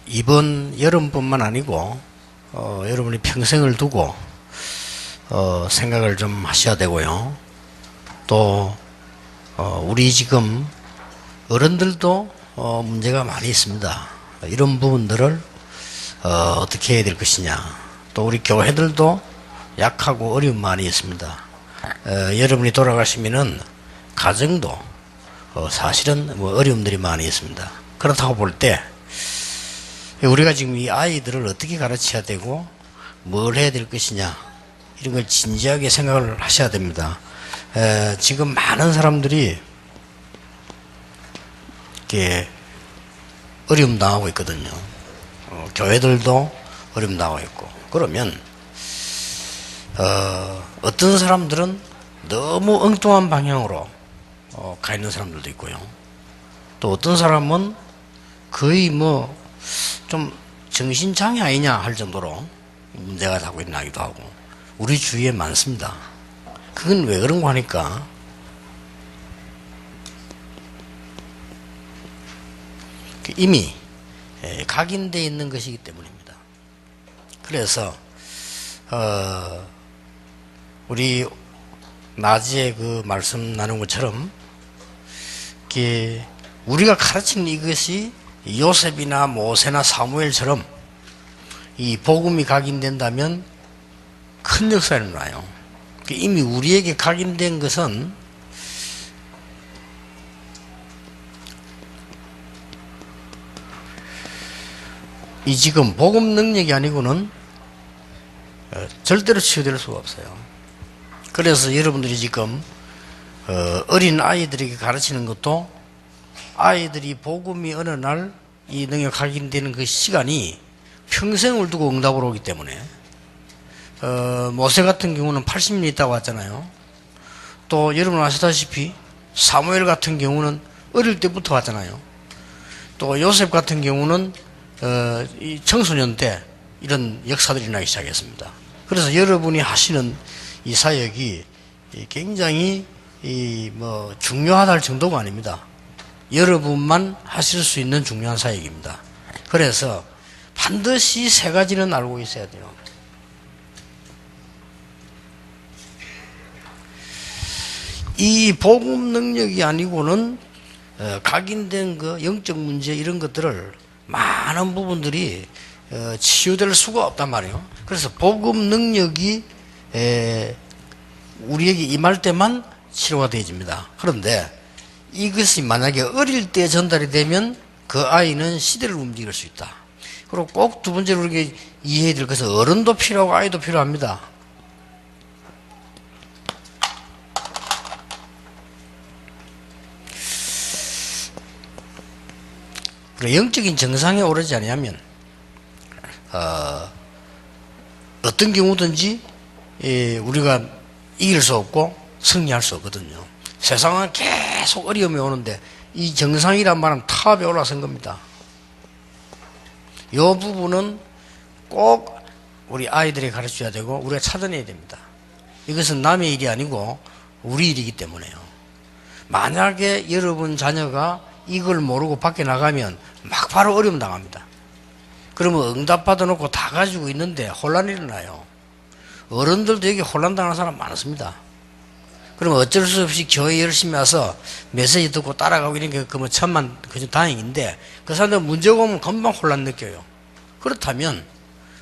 이번 여름뿐만 아니고 여러분이 평생을 두고 생각을 좀 하셔야 되고요. 또 우리 지금 어른들도 문제가 많이 있습니다. 이런 부분들을 어떻게 해야 될 것이냐. 또 우리 교회들도 약하고 어려움 많이 있습니다. 여러분이 돌아가시면은 가정도 사실은 어려움들이 많이 있습니다. 그렇다고 볼 때 우리가 지금 이 아이들을 어떻게 가르쳐야 되고 뭘 해야 될 것이냐, 이런 걸 진지하게 생각을 하셔야 됩니다. 지금 많은 사람들이 이렇게 어려움 당하고 있거든요. 교회들도 어려움 당하고 있고. 그러면 어떤 사람들은 너무 엉뚱한 방향으로 가 있는 사람들도 있고요. 또 어떤 사람은 거의 좀 정신장애 아니냐 할 정도로 문제가 자꾸 일어나기도 하고 우리 주위에 많습니다. 그건 왜 그런가 하니까 이미 각인되어 있는 것이기 때문입니다. 그래서 우리 낮에 그 말씀 나눈 것처럼 우리가 가르치는 이것이 요셉이나 모세나 사무엘처럼 이 복음이 각인된다면 큰 역사가 일어나요. 이미 우리에게 각인된 것은 이 지금 복음 능력이 아니고는 절대로 치유될 수가 없어요. 그래서 여러분들이 지금 어린 아이들에게 가르치는 것도 아이들이 복음이 어느 날 이 능력 각인되는 그 시간이 평생을 두고 응답을 오기 때문에 모세 같은 경우는 80년이 있다고 했잖아요. 또 여러분 아시다시피 사무엘 같은 경우는 어릴 때부터 왔잖아요. 또 요셉 같은 경우는 이 청소년 때 이런 역사들이 나기 시작했습니다. 그래서 여러분이 하시는 이 사역이 굉장히 중요하다 할 정도가 아닙니다. 여러분만 하실 수 있는 중요한 사역입니다. 그래서 반드시 세 가지는 알고 있어야 돼요. 이 복음 능력이 아니고는 각인된 그 영적 문제 이런 것들을 많은 부분들이 치유될 수가 없단 말이에요. 그래서 복음 능력이 우리에게 임할 때만 치료가 되어집니다. 그런데 이것이 만약에 어릴 때 전달이 되면 그 아이는 시대를 움직일 수 있다. 그리고 꼭 두 번째로 우리가 이해해야 될 것은 어른도 필요하고 아이도 필요합니다. 영적인 정상에 오르지 않으면 어떤 경우든지 우리가 이길 수 없고 승리할 수 없거든요. 세상은 계속 어려움이 오는데 이 정상이란 말은 탑에 올라선 겁니다. 이 부분은 꼭 우리 아이들에게 가르쳐야 되고 우리가 찾아내야 됩니다. 이것은 남의 일이 아니고 우리 일이기 때문에요. 만약에 여러분 자녀가 이걸 모르고 밖에 나가면 막바로 어려움 당합니다. 그러면 응답받아 놓고 다 가지고 있는데 혼란이 일어나요. 어른들도 여기 혼란 당하는 사람 많습니다. 그러면 어쩔 수 없이 교회 열심히 와서 메시지 듣고 따라가고 이런 게 그러면 천만 그저 다행인데 그 사람들 문제가 오면 금방 혼란 느껴요. 그렇다면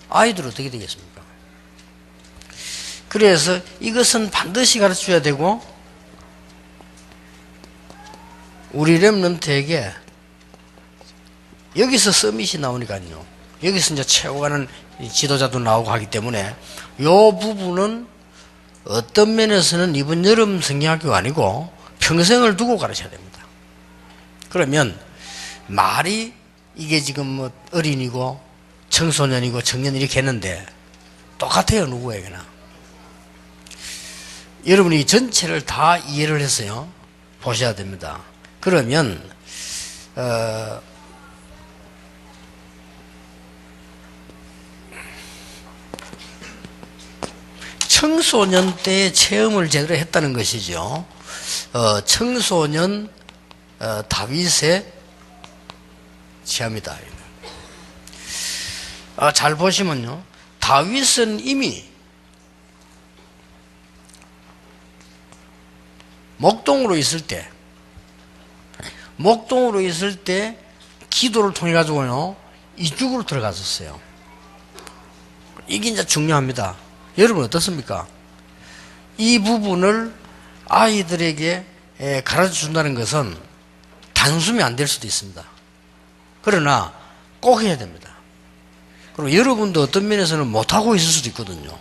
아이들 어떻게 되겠습니까? 그래서 이것은 반드시 가르쳐야 되고 우리 렘넌트에게 여기서 서밋이 나오니까요. 여기서 이제 채워가는 지도자도 나오고 하기 때문에 이 부분은 어떤 면에서는 이번 여름 성경학교가 아니고 평생을 두고 가르쳐야 됩니다. 그러면 말이 이게 지금 어린이고 청소년이고 청년 이렇게 했는데 똑같아요. 누구에게나. 여러분이 이 전체를 다 이해를 해서요 보셔야 됩니다. 그러면 청소년 때의 체험을 제대로 했다는 것이죠. 청소년 다윗의 체험이다. 잘 보시면요. 다윗은 이미 목동으로 있을 때 기도를 통해 가지고요 이쪽으로 들어갔었어요. 이게 이제 중요합니다. 여러분 어떻습니까? 이 부분을 아이들에게 가르쳐 준다는 것은 단숨이 안 될 수도 있습니다. 그러나 꼭 해야 됩니다. 그리고 여러분도 어떤 면에서는 못하고 있을 수도 있거든요.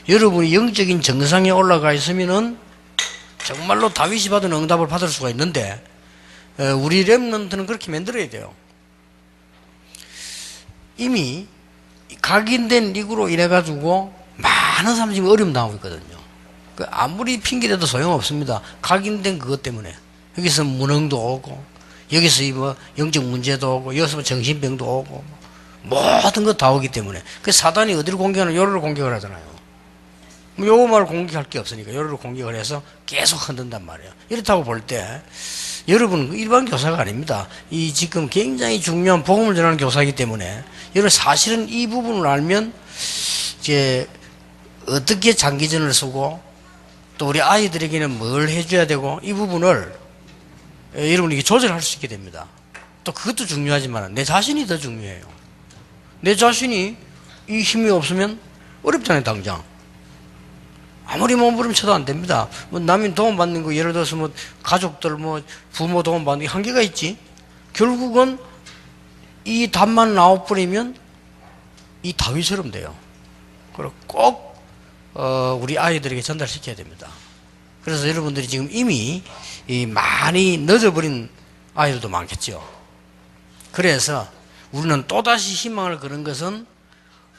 여러분이 영적인 정상에 올라가 있으면은 정말로 다윗이 받은 응답을 받을 수가 있는데 우리 렘넌트는 그렇게 만들어야 돼요. 이미 각인된 리그로 인해 가지고 많은 사람들이 지금 어려움 당하고 있거든요. 아무리 핑계대도 소용없습니다. 각인된 그것 때문에 여기서 무능도 오고 여기서 뭐 영적 문제도 오고 여기서 뭐 정신병도 오고 모든 것 다 오기 때문에 그 사단이 어디를 공격하는 요로를 공격을 하잖아요. 뭐 요거 말을 공격할 게 없으니까 요로를 공격을 해서 계속 흔든단 말이에요. 이렇다고 볼 때 여러분은 일반 교사가 아닙니다. 이 지금 굉장히 중요한 복음을 전하는 교사이기 때문에 여러분 사실은 이 부분을 알면 이제 어떻게 장기전을 쓰고 또 우리 아이들에게는 뭘 해줘야 되고 이 부분을 여러분이 조절할 수 있게 됩니다. 또 그것도 중요하지만 내 자신이 더 중요해요. 내 자신이 이 힘이 없으면 어렵잖아요. 당장 아무리 몸부림쳐도 안 됩니다. 뭐 남인 도움받는 거 예를 들어서 뭐 가족들 뭐 부모 도움받는 게 한계가 있지. 결국은 이 답만 나와버리면 이 다윗처럼 돼요. 그리고 꼭 우리 아이들에게 전달시켜야 됩니다. 그래서 여러분들이 지금 이미 많이 늦어버린 아이들도 많겠죠. 그래서 우리는 또다시 희망을 거는 것은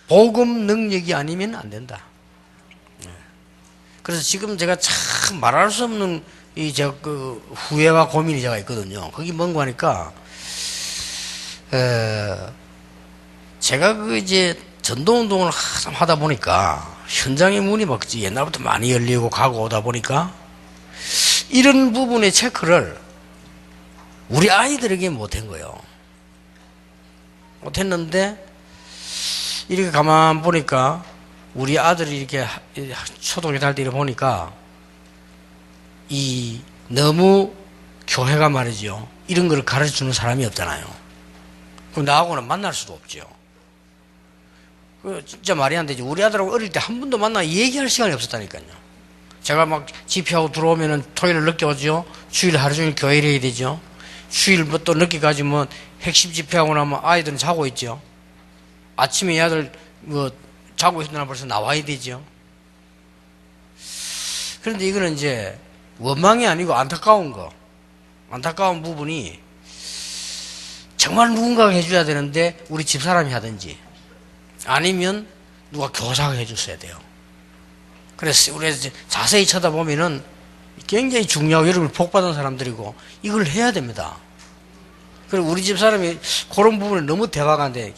복음 능력이 아니면 안 된다. 그래서 지금 제가 참 말할 수 없는 제가 그 후회와 고민이 제가 있거든요. 그게 뭔가 하니까 제가 그 이제 전도운동을 하다 보니까 현장의 문이 막 옛날부터 많이 열리고 가고 오다 보니까 이런 부분의 체크를 우리 아이들에게 못한 거예요. 못했는데 이렇게 가만 보니까 우리 아들이 이렇게 초등학교 다닐 때 이렇게 보니까 너무 교회가 말이죠. 이런 걸 가르쳐 주는 사람이 없잖아요. 그럼 나하고는 만날 수도 없죠. 진짜 말이 안 되지. 우리 아들하고 어릴 때 한 번도 만나 얘기할 시간이 없었다니까요. 제가 막 집회하고 들어오면은 토요일 늦게 오죠. 주일 하루 종일 교회를 해야 되죠. 주일부터 늦게까지 뭐 핵심 집회하고 나면 아이들은 자고 있죠. 아침에 아들 뭐 자고 있으나 벌써 나와야 되죠. 그런데 이거는 이제 원망이 아니고 안타까운 부분이 정말 누군가가 해줘야 되는데 우리 집사람이 하든지 아니면 누가 교사가 해줬어야 돼요. 그래서 우리가 자세히 쳐다보면은 굉장히 중요하고 여러분이 복받은 사람들이고 이걸 해야 됩니다. 그리고 우리 집사람이 그런 부분에 너무 대박한데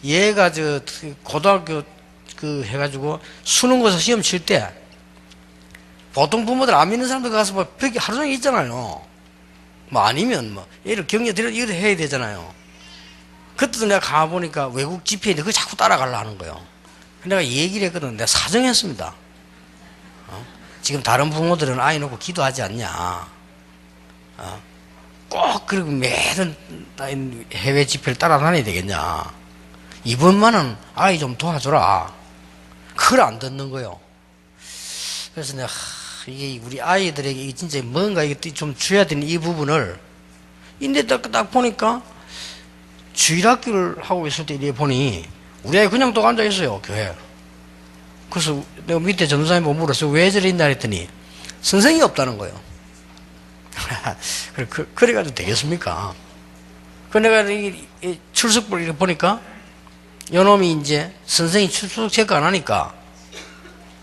얘가 저 고등학교 그 해가지고 수능고사 시험 칠 때 보통 부모들 안 믿는 사람들 가서 뭐 벽에 하루 종일 있잖아요. 뭐 아니면 뭐 얘를 격려 드려 이걸 해야 되잖아요. 그때도 내가 가보니까 외국 집회인데 그거 자꾸 따라가려 하는 거예요. 내가 얘기를 했거든. 내가 사정했습니다. 지금 다른 부모들은 아이 놓고 기도하지 않냐. 꼭 그리고 매일 해외 집회를 따라다녀야 되겠냐. 이번만은 아이 좀 도와줘라. 그걸 안 듣는 거예요. 그래서 내가 이게 우리 아이들에게 진짜 뭔가 이게 좀 줘야 되는 이 부분을 인데 딱 보니까 주일학교를 하고 있을 때 이래 보니 우리 아이 그냥 또 앉아 있어요, 교회. 그래서 내가 밑에 전도사님 보고 물었어. 왜 저래 있나 했더니 선생이 없다는 거예요. 그래가지고 되겠습니까? 그 내가 출석부를 이렇게 보니까 요놈이 이제 선생이 출석 체크 안 하니까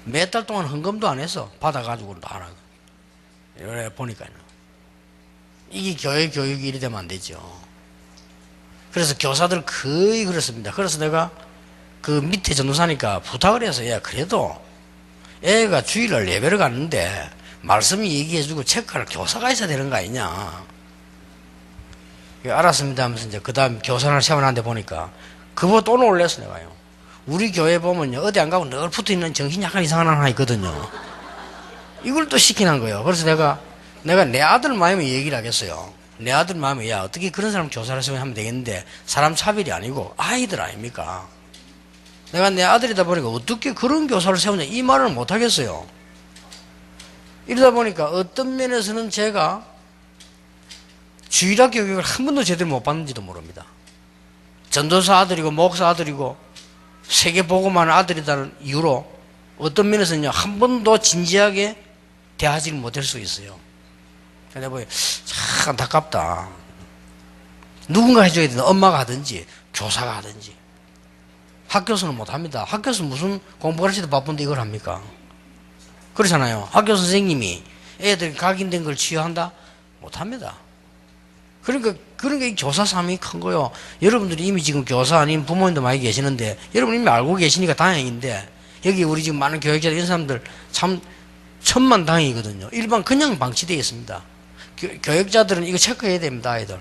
몇 달 동안 헌금도 안 해서 받아가지고도 안 하고. 이래 보니까요. 이게 교회 교육이 이래 되면 안 되죠. 그래서 교사들 거의 그렇습니다. 그래서 내가 그 밑에 전도사니까 부탁을 해서 야 그래도 애가 주일날 예배를 갔는데 말씀이 얘기해주고 체크할 교사가 있어야 되는 거 아니냐. 알았습니다 하면서 이제 그 다음 교사를 세워놨는데 보니까 그거 또 놀랬어 내가요. 우리 교회 보면요, 어디 안 가고 늘 붙어 있는 정신 약간 이상한 하나 있거든요. 이걸 또 시키는 거예요. 그래서 내가 내 아들 마음에 얘기를 하겠어요. 내 아들 마음에, 야, 어떻게 그런 사람 교사를 하면 되겠는데, 사람 차별이 아니고 아이들 아닙니까? 내가 내 아들이다 보니까 어떻게 그런 교사를 세우냐, 이 말을 못 하겠어요. 이러다 보니까 어떤 면에서는 제가 주일학 교육을 한 번도 제대로 못 받는지도 모릅니다. 전도사 아들이고 목사 아들이고 세계복음하는 아들이라는 이유로 어떤 면에서는요, 한 번도 진지하게 대하지를 못할 수 있어요. 내가 보기 참 안타깝다. 누군가 해줘야 되나, 엄마가 하든지 교사가 하든지. 학교에서는 못합니다. 학교에서 무슨 공부 가르치도 바쁜데 이걸 합니까? 그렇잖아요. 학교 선생님이 애들 각인된 걸 치유한다? 못합니다. 그러니까 이 교사 삶이 큰 거요. 여러분들이 이미 지금 교사 아닌 부모님도 많이 계시는데, 여러분 이미 알고 계시니까 다행인데, 여기 우리 지금 많은 교육자들, 이런 사람들 참 천만다행이거든요. 일반 그냥 방치되어 있습니다. 교육자들은 이거 체크해야 됩니다, 아이들.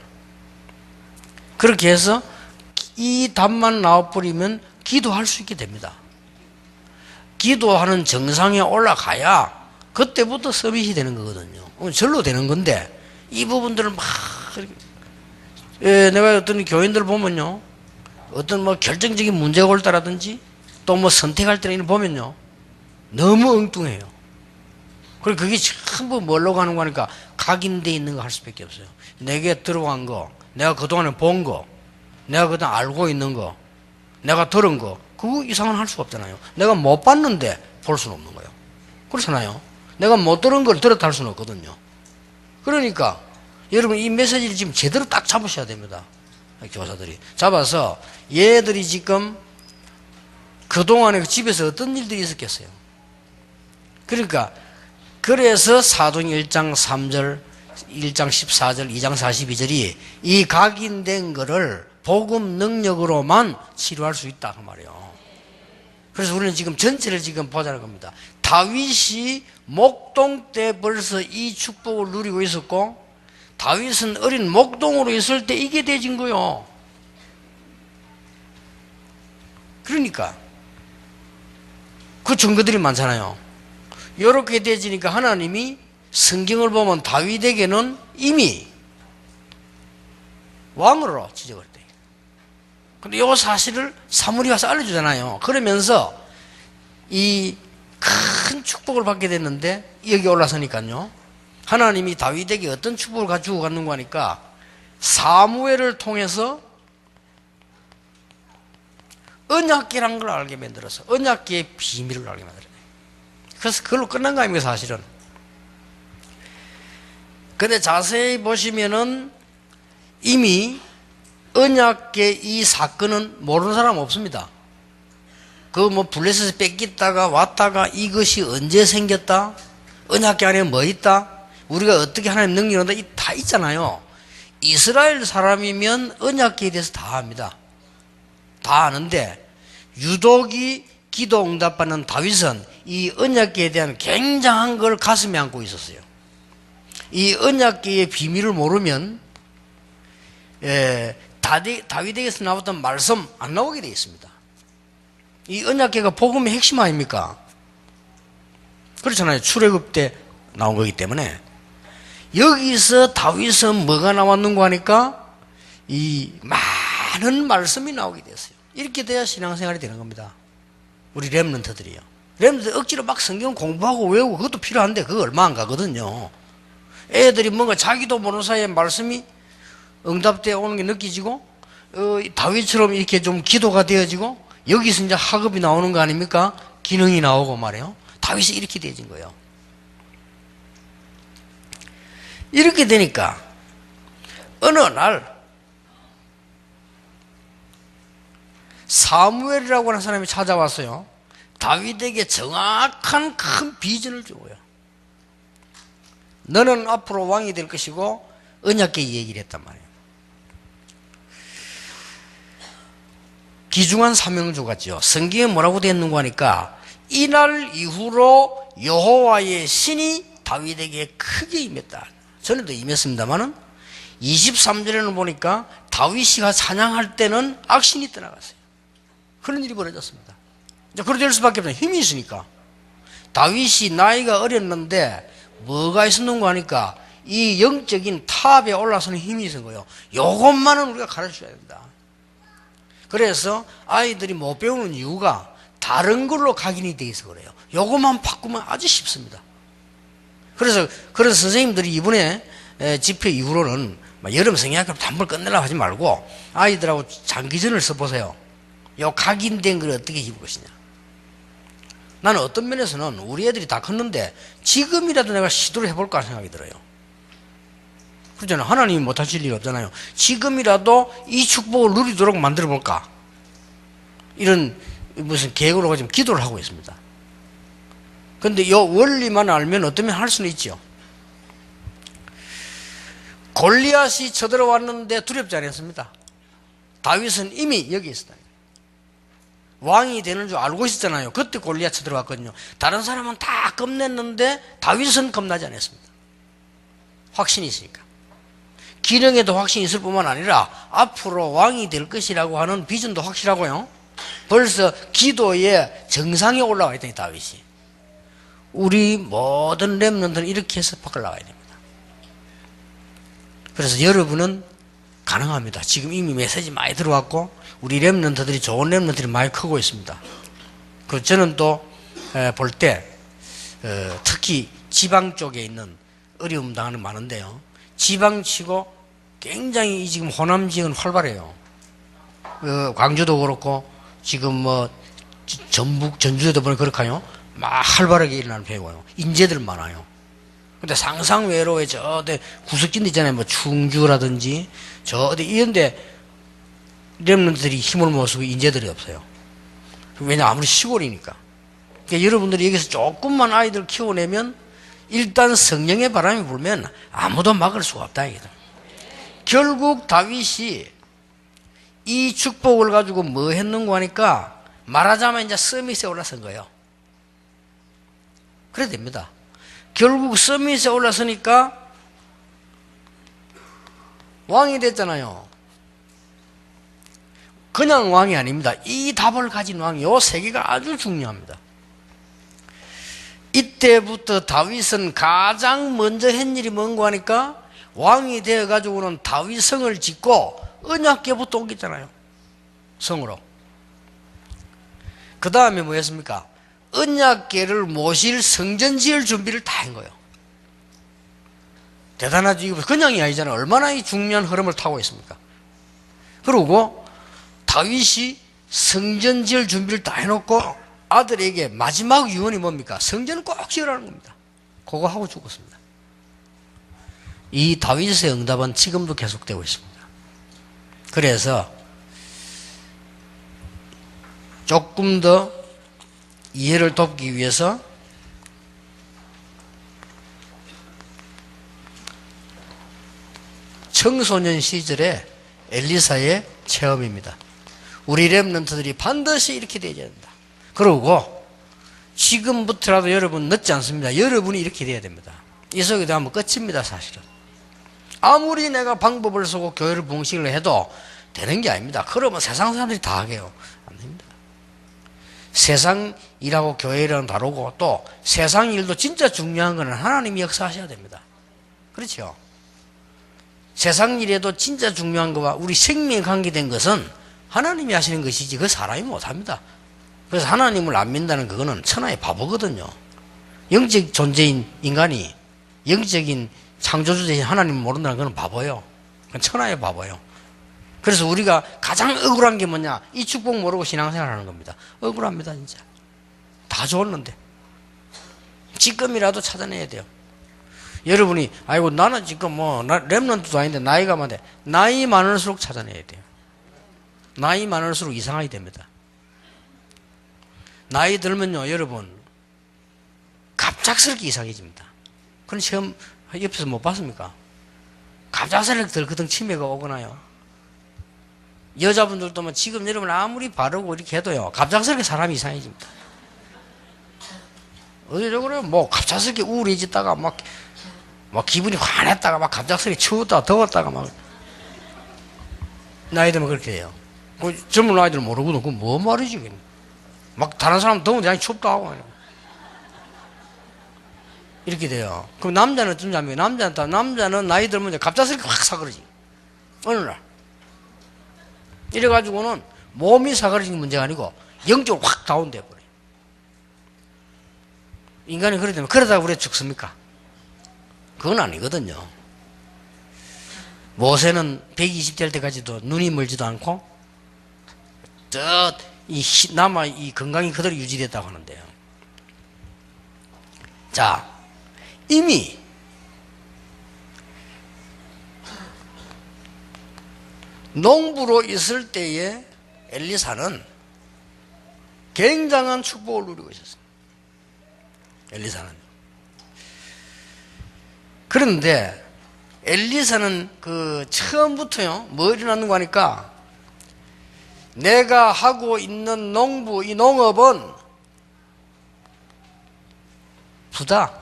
그렇게 해서 이 답만 나와버리면 기도할 수 있게 됩니다. 기도하는 정상에 올라가야 그때부터 서밋이 되는 거거든요. 절로 되는 건데, 이 부분들을 막, 내가 어떤 교인들 보면요, 어떤 뭐 결정적인 문제가 올 때라든지, 또 뭐 선택할 때는 보면요, 너무 엉뚱해요. 그리고 그게 전부 뭘로 가는 거니까 각인되어 있는 거 할 수밖에 없어요. 내게 들어간 거, 내가 그동안에 본 거, 내가 그동안 알고 있는 거, 내가 들은 거, 그거 이상은 할 수가 없잖아요. 내가 못 봤는데 볼 수는 없는 거예요. 그렇잖아요. 내가 못 들은 걸 들었다 할 수는 없거든요. 그러니까 여러분 이 메시지를 지금 제대로 딱 잡으셔야 됩니다. 교사들이 잡아서 얘들이 지금 그동안에 집에서 어떤 일들이 있었겠어요. 그러니까 그래서 사도행 1장 3절, 1장 14절, 2장 42절이 이 각인된 거를 복음 능력으로만 치료할 수 있다 그 말이에요. 그래서 우리는 지금 전체를 지금 보자는 겁니다. 다윗이 목동 때 벌써 이 축복을 누리고 있었고, 다윗은 어린 목동으로 있을 때 이게 되진 거요. 그러니까 그 증거들이 많잖아요. 이렇게 되지니까 하나님이 성경을 보면 다윗에게는 이미 왕으로 지적을 때. 근데 이 사실을 사무엘이 와서 알려주잖아요. 그러면서 이 큰 축복을 받게 됐는데, 여기 올라서니까요, 하나님이 다윗에게 어떤 축복을 가지고 갔는가 하니까 사무엘을 통해서 언약궤라는 걸 알게 만들어서 언약궤의 비밀을 알게 만들어요. 그래서 그걸로 끝난 거 아닙니까 사실은. 근데 자세히 보시면은 이미 언약궤 이 사건은 모르는 사람 없습니다. 그 뭐 블레셋에서 뺏겼다가 왔다가 이것이 언제 생겼다, 언약궤 안에 뭐 있다, 우리가 어떻게 하나님 능력을 얻는다, 이 다 있잖아요. 이스라엘 사람이면 언약궤에 대해서 다 압니다. 다 아는데 유독이 기도 응답받는 다윗은 이 언약궤에 대한 굉장한 걸 가슴에 안고 있었어요. 이 언약궤의 비밀을 모르면 다윗에게서 나왔던 말씀 안 나오게 되어 있습니다. 이 언약궤가 복음의 핵심 아닙니까? 그렇잖아요. 출애굽 때 나온 거기 때문에. 여기서 다윗은 뭐가 나왔는가 하니까 이 많은 말씀이 나오게 됐어요. 이렇게 돼야 신앙생활이 되는 겁니다. 우리 렘넌트들이요. 렘넌트 억지로 막 성경 공부하고 외우고 그것도 필요한데 그거 얼마 안 가거든요. 애들이 뭔가 자기도 모르는 사이에 말씀이 응답되어 오는 게 느껴지고, 다윗처럼 이렇게 좀 기도가 되어지고, 여기서 이제 학업이 나오는 거 아닙니까? 기능이 나오고 말이에요. 다윗이 이렇게 되어진 거예요. 이렇게 되니까 어느 날 사무엘이라고 하는 사람이 찾아왔어요. 다윗에게 정확한 큰 비전을 주고요. 너는 앞으로 왕이 될 것이고 언약궤 얘기를 했단 말이에요. 귀중한 사명을 주었죠. 성경에 뭐라고 되어 있는가 하니까 이날 이후로 여호와의 신이 다윗에게 크게 임했다. 전에도 임했습니다만은 23절에는 보니까 다윗이가 사냥할 때는 악신이 떠나갔어요. 그런 일이 벌어졌습니다. 이제 그렇게 될 수밖에 없어요. 힘이 있으니까. 다윗이 나이가 어렸는데 뭐가 있었는가 하니까 이 영적인 탑에 올라서는 힘이 있는 거예요. 요것만은 우리가 가르쳐줘야 된다. 그래서 아이들이 못 배우는 이유가 다른 걸로 각인이 돼 있어 그래요. 요것만 바꾸면 아주 쉽습니다. 그래서 그런 선생님들이 이번에 집회 이후로는 여름 성경학교 단벌 끝내려고 하지 말고 아이들하고 장기전을 써보세요. 요 각인된 걸 어떻게 입을 것이냐. 나는 어떤 면에서는 우리 애들이 다 컸는데 지금이라도 내가 시도를 해볼까 생각이 들어요. 그렇잖아요. 하나님이 못하실 일이 없잖아요. 지금이라도 이 축복을 누리도록 만들어볼까. 이런 무슨 계획으로 지금 기도를 하고 있습니다. 근데 이 원리만 알면 어쩌면 할 수는 있죠. 골리앗이 쳐들어왔는데 두렵지 않았습니다. 다윗은 이미 여기 있었다. 왕이 되는 줄 알고 있었잖아요. 그때 골리앗 쳐들어왔거든요. 다른 사람은 다 겁냈는데 다윗은 겁나지 않았습니다. 확신이 있으니까. 기능에도 확신이 있을 뿐만 아니라 앞으로 왕이 될 것이라고 하는 비전도 확실하고요. 벌써 기도의 정상에 올라와 있더니 다윗이. 우리 모든 렘넌트는 이렇게 해서 밖을 나가야 됩니다. 그래서 여러분은 가능합니다. 지금 이미 메시지 많이 들어왔고 우리 렘넌트들이 좋은 렘넌트들이 많이 크고 있습니다. 그 저는 또 볼 때 특히 지방 쪽에 있는 어려움 당하는 많은데요. 지방치고 굉장히 지금 호남 지역은 활발해요. 광주도 그렇고 지금 뭐 전북 전주에도 보면 그렇게요. 막 활발하게 일어나는 배고요. 인재들 많아요. 근데 상상 외로에 저 어디 구석진 데 있잖아요. 뭐 충주라든지 저 어디 이런데 렘넌트들이 힘을 못 쓰고 인재들이 없어요. 왜냐 아무리 시골이니까. 그러니까 여러분들이 여기서 조금만 아이들 키워내면 일단 성령의 바람이 불면 아무도 막을 수가 없다 이거든. 결국 다윗이 이 축복을 가지고 뭐 했는가 하니까 말하자면 이제 서밋에 올라선 거예요. 그래야 됩니다. 결국 서밋에 올라서니까 왕이 됐잖아요. 그냥 왕이 아닙니다. 이 답을 가진 왕이 요 세 개가 아주 중요합니다. 이때부터 다윗은 가장 먼저 한 일이 뭔가 하니까 왕이 되어가지고는 다윗성을 짓고 언약궤부터 옮겼잖아요. 성으로. 그 다음에 뭐였습니까? 언약궤를 모실 성전 지을 준비를 다 한 거예요. 대단하죠. 이거 그냥이 아니잖아요. 얼마나 이 중요한 흐름을 타고 있습니까? 그리고 다윗이 성전 지을 준비를 다 해놓고 아들에게 마지막 유언이 뭡니까? 성전을 꼭 지으라는 겁니다. 그거 하고 죽었습니다. 이 다윗의 응답은 지금도 계속되고 있습니다. 그래서 조금 더 이해를 돕기 위해서 청소년 시절의 엘리사의 체험입니다. 우리 렘넌트들이 반드시 이렇게 되어야 된다. 그러고 지금부터라도 여러분 늦지 않습니다. 여러분이 이렇게 돼야 됩니다. 이석에 대하면 끝입니다. 사실은 아무리 내가 방법을 쓰고 교회를 봉식을 해도 되는 게 아닙니다. 그러면 세상 사람들이 다 하게요. 안 됩니다. 세상 일하고 교회 일은 다르고 또 세상 일도 진짜 중요한 거는 하나님이 역사하셔야 됩니다. 그렇죠? 세상 일에도 진짜 중요한 거와 우리 생명에 관계된 것은 하나님이 하시는 것이지 그 사람이 못합니다. 그래서 하나님을 안 믿는다는 그거는 천하의 바보거든요. 영적 존재인 인간이 영적인 창조주제인 하나님을 모른다는 건 바보예요. 그건 천하의 바보예요. 그래서 우리가 가장 억울한 게 뭐냐? 이 축복 모르고 신앙생활 하는 겁니다. 억울합니다, 진짜. 다 좋았는데. 지금이라도 찾아내야 돼요. 여러분이, 아이고, 나는 지금 뭐, 렘넌트도 아닌데 나이가 많은데, 나이 많을수록 찾아내야 돼요. 나이 많을수록 이상하게 됩니다. 나이 들면요, 여러분, 갑작스럽게 이상해집니다. 그런 시험 옆에서 못 봤습니까? 갑작스럽게 덜그덩 치매가 오거나요. 여자분들도 뭐 지금 여러분 아무리 바르고 이렇게 해도요, 갑작스럽게 사람이 이상해집니다. 어디로 그래요? 뭐 갑작스럽게 우울해지다가 막 기분이 환했다가 막 갑작스럽게 추웠다가 더웠다가 막 나이 들면 그렇게 해요. 그 젊은 아이들 모르거든. 그 뭐 말이지? 막 다른 사람 더운데 아니 춥다 하고. 이렇게 돼요. 그럼 남자는 어쩌냐면, 남자는 나이 들면 이제 갑작스럽게 확 사그러지. 어느 날. 이래가지고는 몸이 사그러지는 문제가 아니고 영적으로 확 다운돼 버려요. 인간이 그러다면 그러다가 우리가 죽습니까? 그건 아니거든요. 모세는 120될 때까지도 눈이 멀지도 않고 남아 이 건강이 그대로 유지됐다고 하는데요. 자, 이미 농부로 있을 때에 엘리사는 굉장한 축복을 누리고 있었습니다. 엘리사는. 그런데 엘리사는 그 처음부터요, 뭐 일어났는가 하니까 내가 하고 있는 농부, 이 농업은 부다.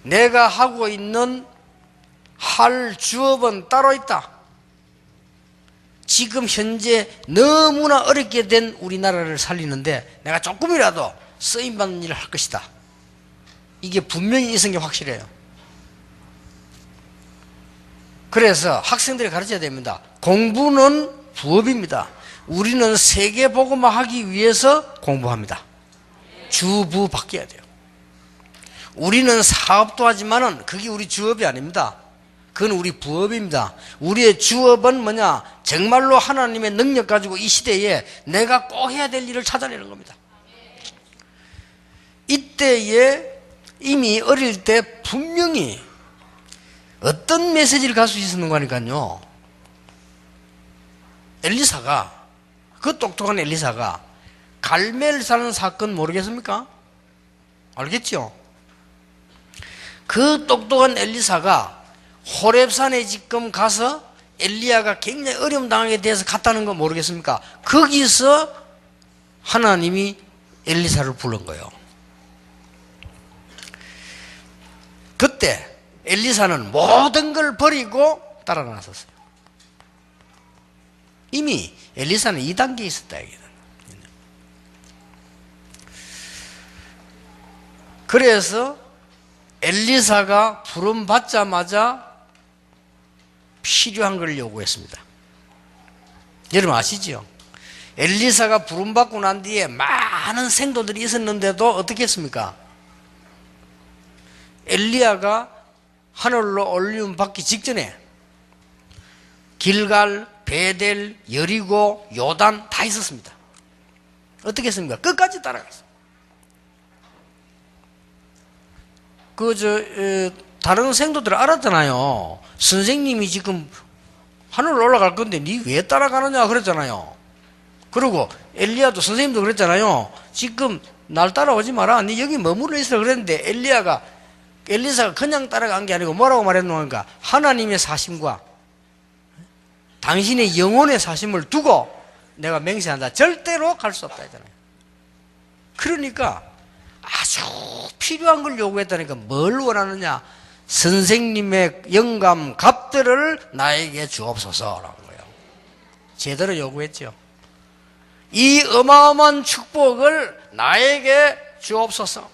내가 하고 있는 할 주업은 따로 있다. 지금 현재 너무나 어렵게 된 우리나라를 살리는데 내가 조금이라도 쓰임받는 일을 할 것이다. 이게 분명히 있은 게 확실해요. 그래서 학생들이 가르쳐야 됩니다. 공부는 부업입니다. 우리는 세계복음화 하기 위해서 공부합니다. 주부 바뀌어야 돼요. 우리는 사업도 하지만은 그게 우리 주업이 아닙니다. 그건 우리 부업입니다. 우리의 주업은 뭐냐? 정말로 하나님의 능력 가지고 이 시대에 내가 꼭 해야 될 일을 찾아내는 겁니다. 이때에 이미 어릴 때 분명히 어떤 메시지를 갈 수 있었는가 하니까요, 엘리사가, 그 똑똑한 엘리사가 갈멜 사는 사건 모르겠습니까? 알겠죠? 그 똑똑한 엘리사가 호렙산에 지금 가서 엘리야가 굉장히 어려움 당하게 돼서 갔다는 거 모르겠습니까? 거기서 하나님이 엘리사를 부른 거예요. 그때 엘리사는 모든 걸 버리고 따라 나섰어요. 이미 엘리사는 2단계에 있었다. 그래서 엘리사가 부름 받자마자 필요한 걸 요구했습니다. 여러분 아시죠? 엘리사가 부름 받고 난 뒤에 많은 생도들이 있었는데도 어떻게 했습니까? 엘리야가 하늘로 올리움 받기 직전에 길갈, 베델, 여리고, 요단 다 있었습니다. 어떻게 했습니까? 끝까지 따라갔어요. 다른 생도들 알았잖아요. 선생님이 지금 하늘로 올라갈 건데 니 왜 따라가느냐 그랬잖아요. 그리고 엘리야도 선생님도 그랬잖아요. 지금 날 따라오지 마라. 니 여기 머물러 있으라 그랬는데 엘리사가 그냥 따라간 게 아니고 뭐라고 말했는가? 하나님의 사심과 당신의 영혼의 사심을 두고 내가 맹세한다. 절대로 갈 수 없다 했잖아요. 그러니까 아주 필요한 걸 요구했다니까 뭘 원하느냐? 선생님의 영감 값들을 나에게 주옵소서라는 거예요. 제대로 요구했죠. 이 어마어마한 축복을 나에게 주옵소서.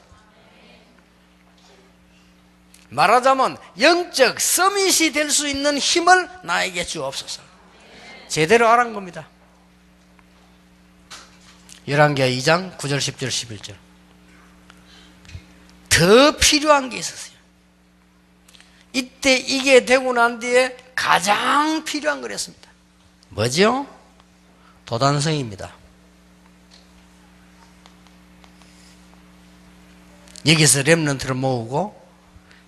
말하자면 영적 서밋이 될 수 있는 힘을 나에게 주옵소서. 제대로 알은 겁니다. 열왕기하 2장 9절 10절 11절. 더 필요한 게 있었어요. 이때 이게 되고 난 뒤에 가장 필요한 거랬습니다. 뭐죠? 도단성입니다. 여기서 렘넌트를 모으고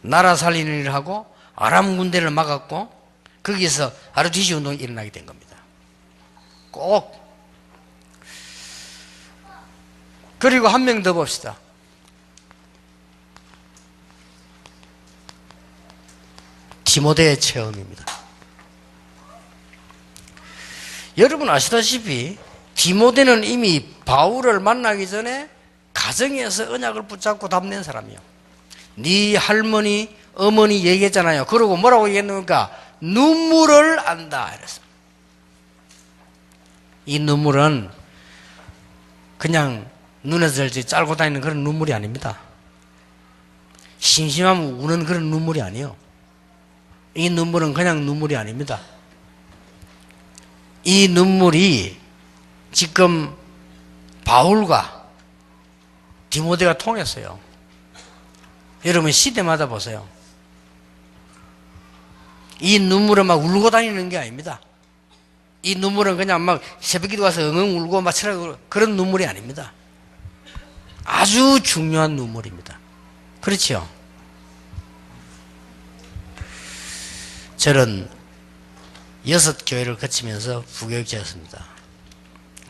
나라 살리는 일을 하고 아람 군대를 막았고 거기서 아르티시 운동이 일어나게 된 겁니다. 꼭. 그리고 한 명 더 봅시다. 디모데의 체험입니다. 여러분 아시다시피 디모데는 이미 바울을 만나기 전에 가정에서 언약을 붙잡고 답낸 사람이요. 네 할머니, 어머니 얘기했잖아요. 그러고 뭐라고 얘기했는가? 눈물을 안다 이랬어요. 이 눈물은 그냥 눈에서 이렇게 짤고 다니는 그런 눈물이 아닙니다. 심심하면 우는 그런 눈물이 아니에요. 이 눈물은 그냥 눈물이 아닙니다. 이 눈물이 지금 바울과 디모데가 통했어요. 여러분 시대마다 보세요. 이 눈물은 막 울고 다니는 게 아닙니다. 이 눈물은 그냥 막 새벽기도 가서 엉엉 울고 막 그런 눈물이 아닙니다. 아주 중요한 눈물입니다. 그렇죠? 저는 6교회를 거치면서 부교육자였습니다.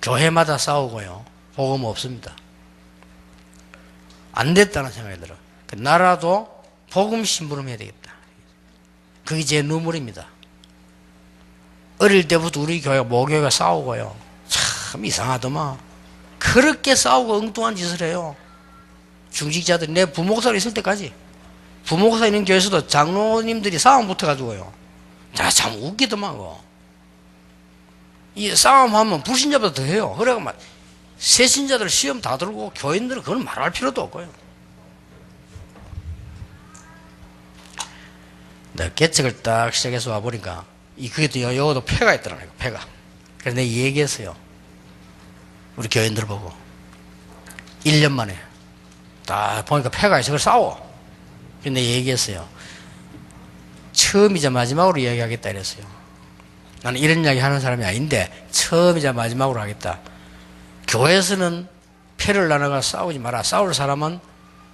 교회마다 싸우고요. 복음 없습니다. 안 됐다는 생각이 들어요. 나라도 복음 심부름해야 되겠다. 그게 제 눈물입니다. 어릴 때부터 우리 교회가 모교회가 싸우고요. 참 이상하더만. 그렇게 싸우고 엉뚱한 짓을 해요. 중직자들이 내 부목사로 있을 때까지. 부목사 있는 교회에서도 장로님들이 싸움 붙어가지고요. 참 웃기더만, 그거. 이 싸움하면 불신자보다 더 해요. 그래가 막, 새신자들 시험 다 들고 교인들은 그건 말할 필요도 없고요. 내가 개척을 딱 시작해서 와보니까, 그게 또 여기도 폐가 있더라고요, 폐가. 그래서 내가 얘기했어요. 우리 교인들 보고. 1년 만에. 딱 보니까 폐가 있어. 그걸 싸워. 근데 얘기했어요. 처음이자 마지막으로 이야기하겠다 이랬어요. 나는 이런 이야기 하는 사람이 아닌데 처음이자 마지막으로 하겠다. 교회에서는 패를 나눠가 싸우지 마라. 싸울 사람은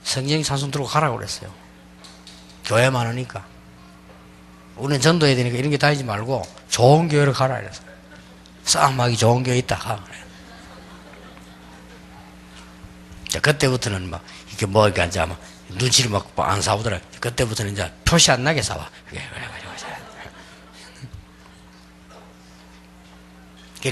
성경 찬송 들고 가라고 그랬어요. 교회 많으니까. 우리는 전도해야 되니까 이런 게 다니지 말고 좋은 교회로 가라 이랬어요. 싸움하기 좋은 교회 있다 가. 자, 그때부터는 막 이렇게 뭐 이렇게 앉아 막 눈치를 막 안 싸우더라. 그때부터는 이제 표시 안 나게 싸워.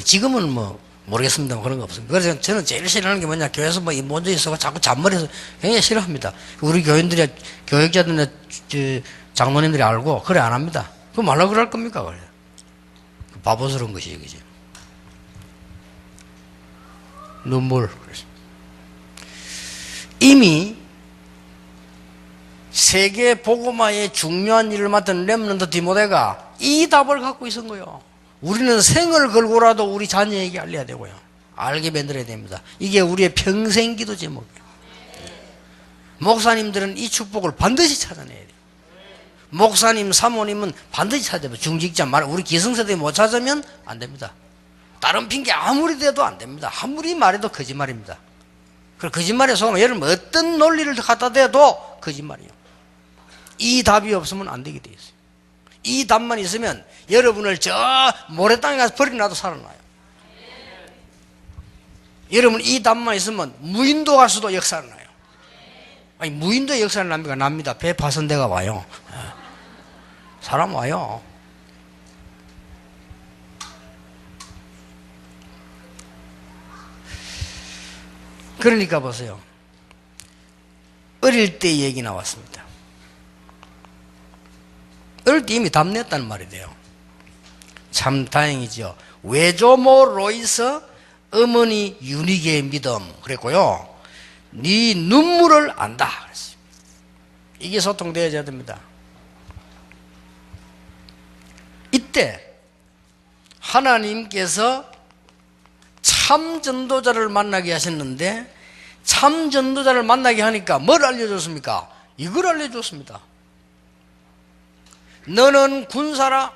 지금은 뭐 모르겠습니다만 그런 거 없습니다. 그래서 저는 제일 싫어하는 게 뭐냐, 교회에서 뭐 먼저 있어가 자꾸 잔머리해서 굉장히 싫어합니다. 우리 교인들이, 교육자들이나 장로님들이 알고 그래 안 합니다. 그럼 말라고 그럴 겁니까? 그래. 바보스러운 것이 그지. 눈물. 이미 세계 복음화의 중요한 일을 맡은 렘넌트 디모데가 이 답을 갖고 있은 거예요. 우리는 생을 걸고라도 우리 자녀에게 알려야 되고요. 알게 만들어야 됩니다. 이게 우리의 평생 기도 제목이에요. 목사님들은 이 축복을 반드시 찾아내야 돼요. 목사님, 사모님은 반드시 찾아야 돼요. 중직자, 우리 기성세대에 못 찾으면 안 됩니다. 다른 핑계 아무리 대도 안 됩니다. 아무리 말해도 거짓말입니다. 그 거짓말에 속으면 여러분 어떤 논리를 갖다 대도 거짓말이에요. 이 답이 없으면 안 되게 돼 있어요. 이 답만 있으면 여러분을 저 모래땅에 가서 버리놔도 살아나요. 여러분 이 답만 있으면 무인도 갈 수도 역사를 나요. 아니 무인도에 역사를 납니까? 납니다. 배 파손대가 와요. 사람 와요. 그러니까 보세요. 어릴 때 얘기 나왔습니다. 어릴 때 이미 답 냈다는 말이 돼요. 참 다행이죠. 외조모 로이스 어머니 유니게의 믿음 그랬고요. 네 눈물을 안다 그랬어요. 이게 소통되어야 됩니다. 이때 하나님께서 참 전도자를 만나게 하셨는데 참 전도자를 만나게 하니까 뭘 알려줬습니까? 이걸 알려줬습니다. 너는 군사라,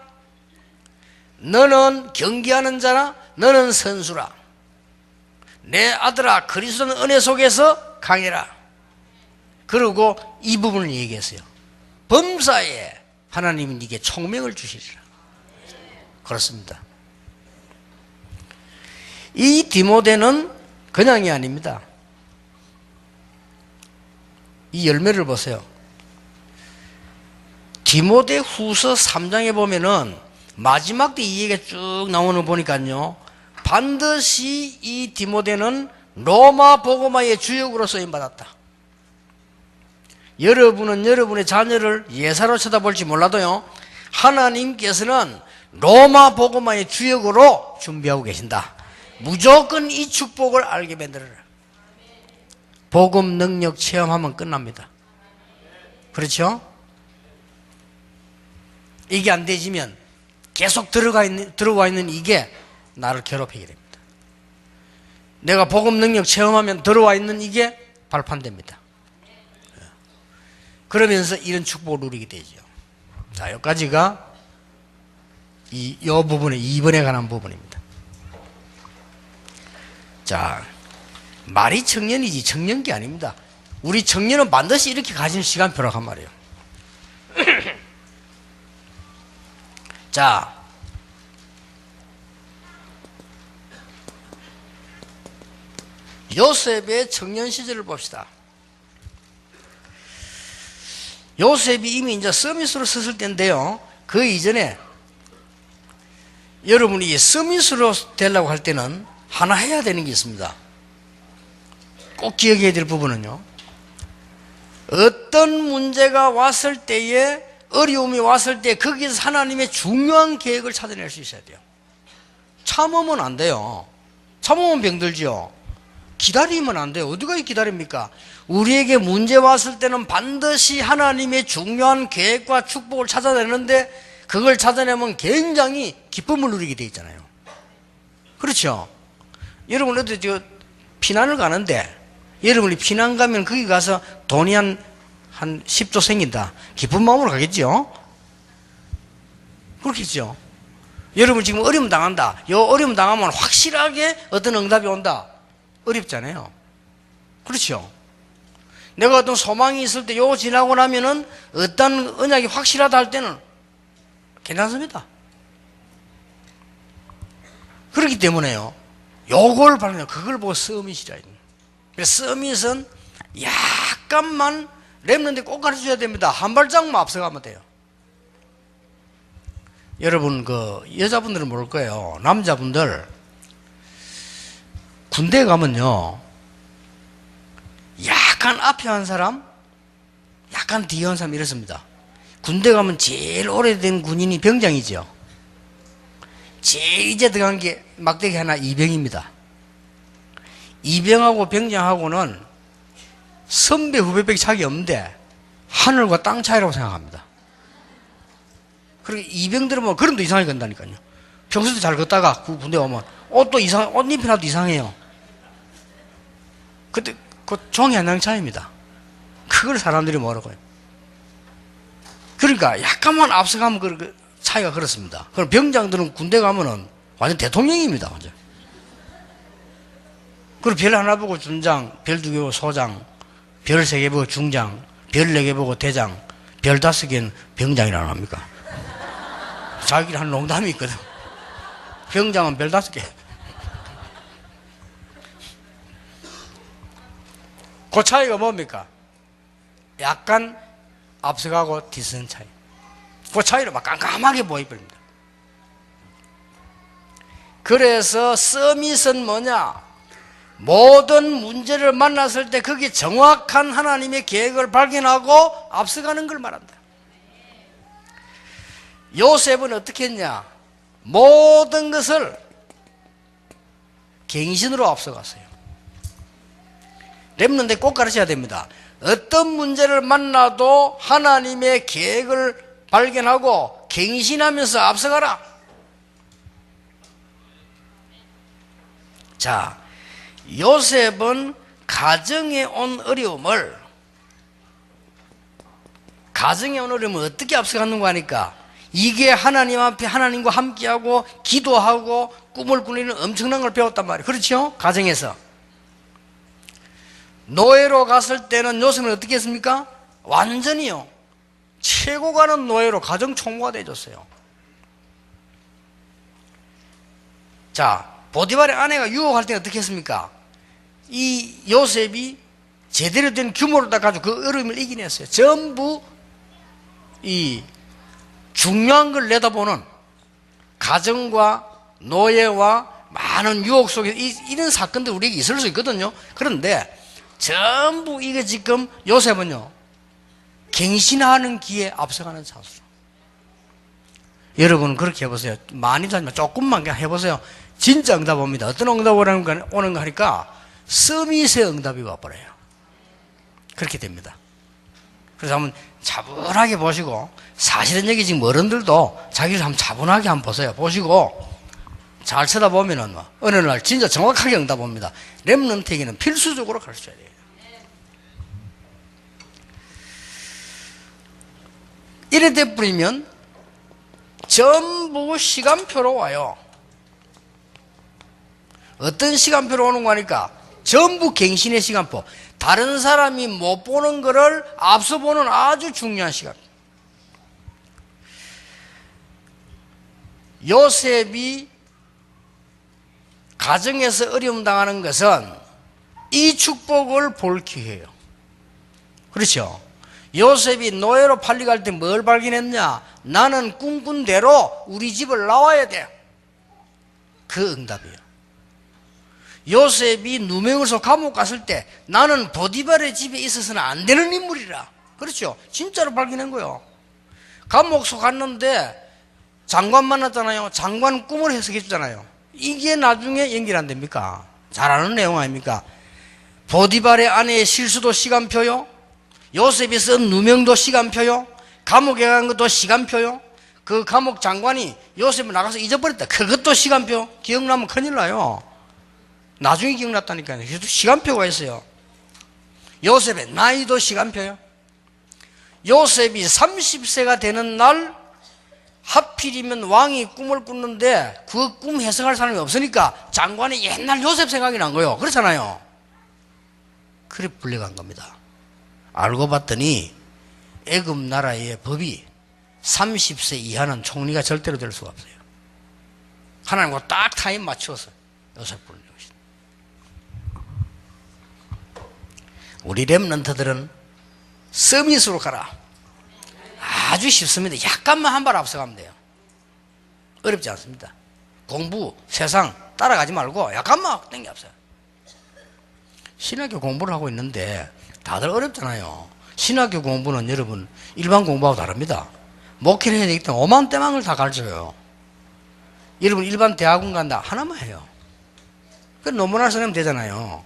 너는 경기하는 자라, 너는 선수라. 내 아들아 그리스도는 은혜 속에서 강해라. 그리고 이 부분을 얘기했어요. 범사에 하나님은 네게 총명을 주시리라. 그렇습니다. 이 디모데는 그냥이 아닙니다. 이 열매를 보세요. 디모데 후서 3장에 보면은 마지막 때 이 얘기가 쭉 나오는 거 보니까요. 반드시 이 디모데는 로마 복음화의 주역으로 쓰임받았다. 여러분은 여러분의 자녀를 예사로 쳐다볼지 몰라도요. 하나님께서는 로마 복음화의 주역으로 준비하고 계신다. 무조건 이 축복을 알게 만들어라. 복음 능력 체험하면 끝납니다. 그렇죠? 이게 안 되지면 계속 들어와 있는 이게 나를 괴롭히게 됩니다. 내가 복음 능력 체험하면 들어와 있는 이게 발판됩니다. 그러면서 이런 축복을 누리게 되죠. 자, 여기까지가 이 부분의 2번에 관한 부분입니다. 자, 말이 청년이지 청년기 아닙니다. 우리 청년은 반드시 이렇게 가진 시간표라고 한 말이에요. 자, 요셉의 청년 시절을 봅시다. 요셉이 이미 이제 서밋으로 섰을 때인데요. 그 이전에 여러분이 서밋으로 되려고 할 때는 하나 해야 되는 게 있습니다. 꼭 기억해야 될 부분은요. 어떤 문제가 왔을 때에, 어려움이 왔을 때 거기서 하나님의 중요한 계획을 찾아낼 수 있어야 돼요. 참으면 안 돼요. 참으면 병들죠. 기다리면 안 돼요. 어디가 기다립니까? 우리에게 문제 왔을 때는 반드시 하나님의 중요한 계획과 축복을 찾아내는데 그걸 찾아내면 굉장히 기쁨을 누리게 돼 있잖아요. 그렇죠? 여러분 어디 피난을 가는데 여러분이 피난 가면 거기 가서 돈이 한 10조 생긴다. 기쁜 마음으로 가겠죠? 그렇겠죠? 여러분 지금 어려움 당한다. 이 어려움 당하면 확실하게 어떤 응답이 온다. 어렵잖아요. 그렇죠? 내가 어떤 소망이 있을 때 요거 지나고 나면은 어떤 언약이 확실하다 할 때는 괜찮습니다. 그렇기 때문에요. 요걸 바르면 그걸 보고 서밋이라. 그래서 서밋은 약간만 랩런데 꼭 가르쳐줘야 됩니다. 한 발짝만 앞서가면 돼요. 여러분 여자분들은 모를 거예요. 남자분들 군대 가면요 약간 앞에 한 사람 약간 뒤에 한 사람 이렇습니다. 군대 가면 제일 오래된 군인이 병장이죠. 제일 이제 들어간 게 막대기 하나 이병입니다. 이병하고 병장하고는 선배 후배밖에 차이 없는데 하늘과 땅 차이라고 생각합니다. 그리고 이병들은 뭐 걸음도 이상하게 건다니까요. 평소에도 잘 걷다가 군대 오면 옷도 옷 입힌 옷도 이상해요. 그때 그 종이 한 장 차이입니다. 그걸 사람들이 뭐라고 해요. 그러니까 약간만 앞서가면 그 차이가 그렇습니다. 그럼 병장들은 군대 가면은 완전 대통령입니다. 완전. 그리고 별 하나 보고 준장, 별 2개 보고 소장, 별 3개 보고 중장, 별 4개 보고 대장, 별 5개는 병장이라고 합니까? 자기들 하는 농담이 있거든. 병장은 별 5개. 그 차이가 뭡니까? 약간 앞서가고 뒤서는 차이. 그 차이를 막 깜깜하게 보여버립니다. 그래서 서밋은 뭐냐? 모든 문제를 만났을 때 거기에 정확한 하나님의 계획을 발견하고 앞서가는 걸 말한다. 요셉은 어떻게 했냐? 모든 것을 갱신으로 앞서갔어요. 랩런데 꼭 가르쳐야 됩니다. 어떤 문제를 만나도 하나님의 계획을 발견하고 갱신하면서 앞서가라. 자, 요셉은 가정에 온 어려움을 어떻게 앞서가는가 하니까 이게 하나님 앞에 하나님과 함께하고 기도하고 꿈을 꾸리는 엄청난 걸 배웠단 말이에요. 그렇죠? 가정에서. 노예로 갔을 때는 요셉은 어떻게 했습니까? 완전히요. 최고 가는 노예로 가정 총무가 되어줬어요. 자, 보디발의 아내가 유혹할 때 어떻게 했습니까? 이 요셉이 제대로 된 규모를 딱 가지고 그 어려움을 이겨냈어요. 전부 이 중요한 걸 내다보는 가정과 노예와 많은 유혹 속에 이런 사건들 우리에게 있을 수 있거든요. 그런데 전부 이게 지금 요셉은요 갱신하는 기에 앞서가는 사수. 여러분 그렇게 해보세요. 많이도 아니지만 조금만 그냥 해보세요. 진짜 응답 옵니다. 어떤 응답 오는가 하니까 서밋의 응답이 와버려요. 그렇게 됩니다. 그래서 한번 차분하게 보시고, 사실은 여기 지금 어른들도 자기를 한번 차분하게 한번 보세요. 보시고 잘 쳐다보면은 어느 날 진짜 정확하게 응답 옵니다. 렘넌트에게는 필수적으로 가르쳐야 돼요. 이래 돼버리면 전부 시간표로 와요. 어떤 시간표로 오는 거니까 전부 갱신의 시간표. 다른 사람이 못 보는 거를 앞서 보는 아주 중요한 시간. 요셉이 가정에서 어려움 당하는 것은 이 축복을 볼 기회예요. 그렇죠? 요셉이 노예로 팔려갈 때 뭘 발견했냐? 나는 꿈꾼 대로 우리 집을 나와야 돼. 그 응답이에요. 요셉이 누명으로서 감옥 갔을 때 나는 보디발의 집에 있어서는 안 되는 인물이라. 그렇죠? 진짜로 발견한 거예요. 감옥소 갔는데 장관 만났잖아요. 장관 꿈을 해석해 주잖아요. 이게 나중에 연결 안 됩니까? 잘 아는 내용 아닙니까? 보디발의 아내의 실수도 시간표요. 요셉이 쓴 누명도 시간표요. 감옥에 간 것도 시간표요. 그 감옥 장관이 요셉을 나가서 잊어버렸다. 그것도 시간표. 기억나면 큰일 나요. 나중에 기억났다니까요. 시간표가 있어요. 요셉의 나이도 시간표요. 요셉이 30세가 되는 날 하필이면 왕이 꿈을 꾸는데 그 꿈 해석할 사람이 없으니까 장관이 옛날 요셉 생각이 난 거예요. 그렇잖아요. 그래 불려간 겁니다. 알고 봤더니 애굽 나라의 법이 30세 이하는 총리가 절대로 될 수가 없어요. 하나님과 딱 타임 맞춰서 요셉 불린 것이다. 우리 렘넌트들은 서밋으로 가라. 아주 쉽습니다. 약간만 한 발 앞서가면 돼요. 어렵지 않습니다. 공부, 세상 따라가지 말고 약간만 땡겨 앞서요. 신학교 공부를 하고 있는데 다들 어렵잖아요. 신학교 공부는 여러분 일반 공부하고 다릅니다. 목회를 해야 되기 때문에 오만때망을 다 가르쳐요. 여러분 일반 대학원 간다 하나만 해요. 그 논문을 써내면 되잖아요.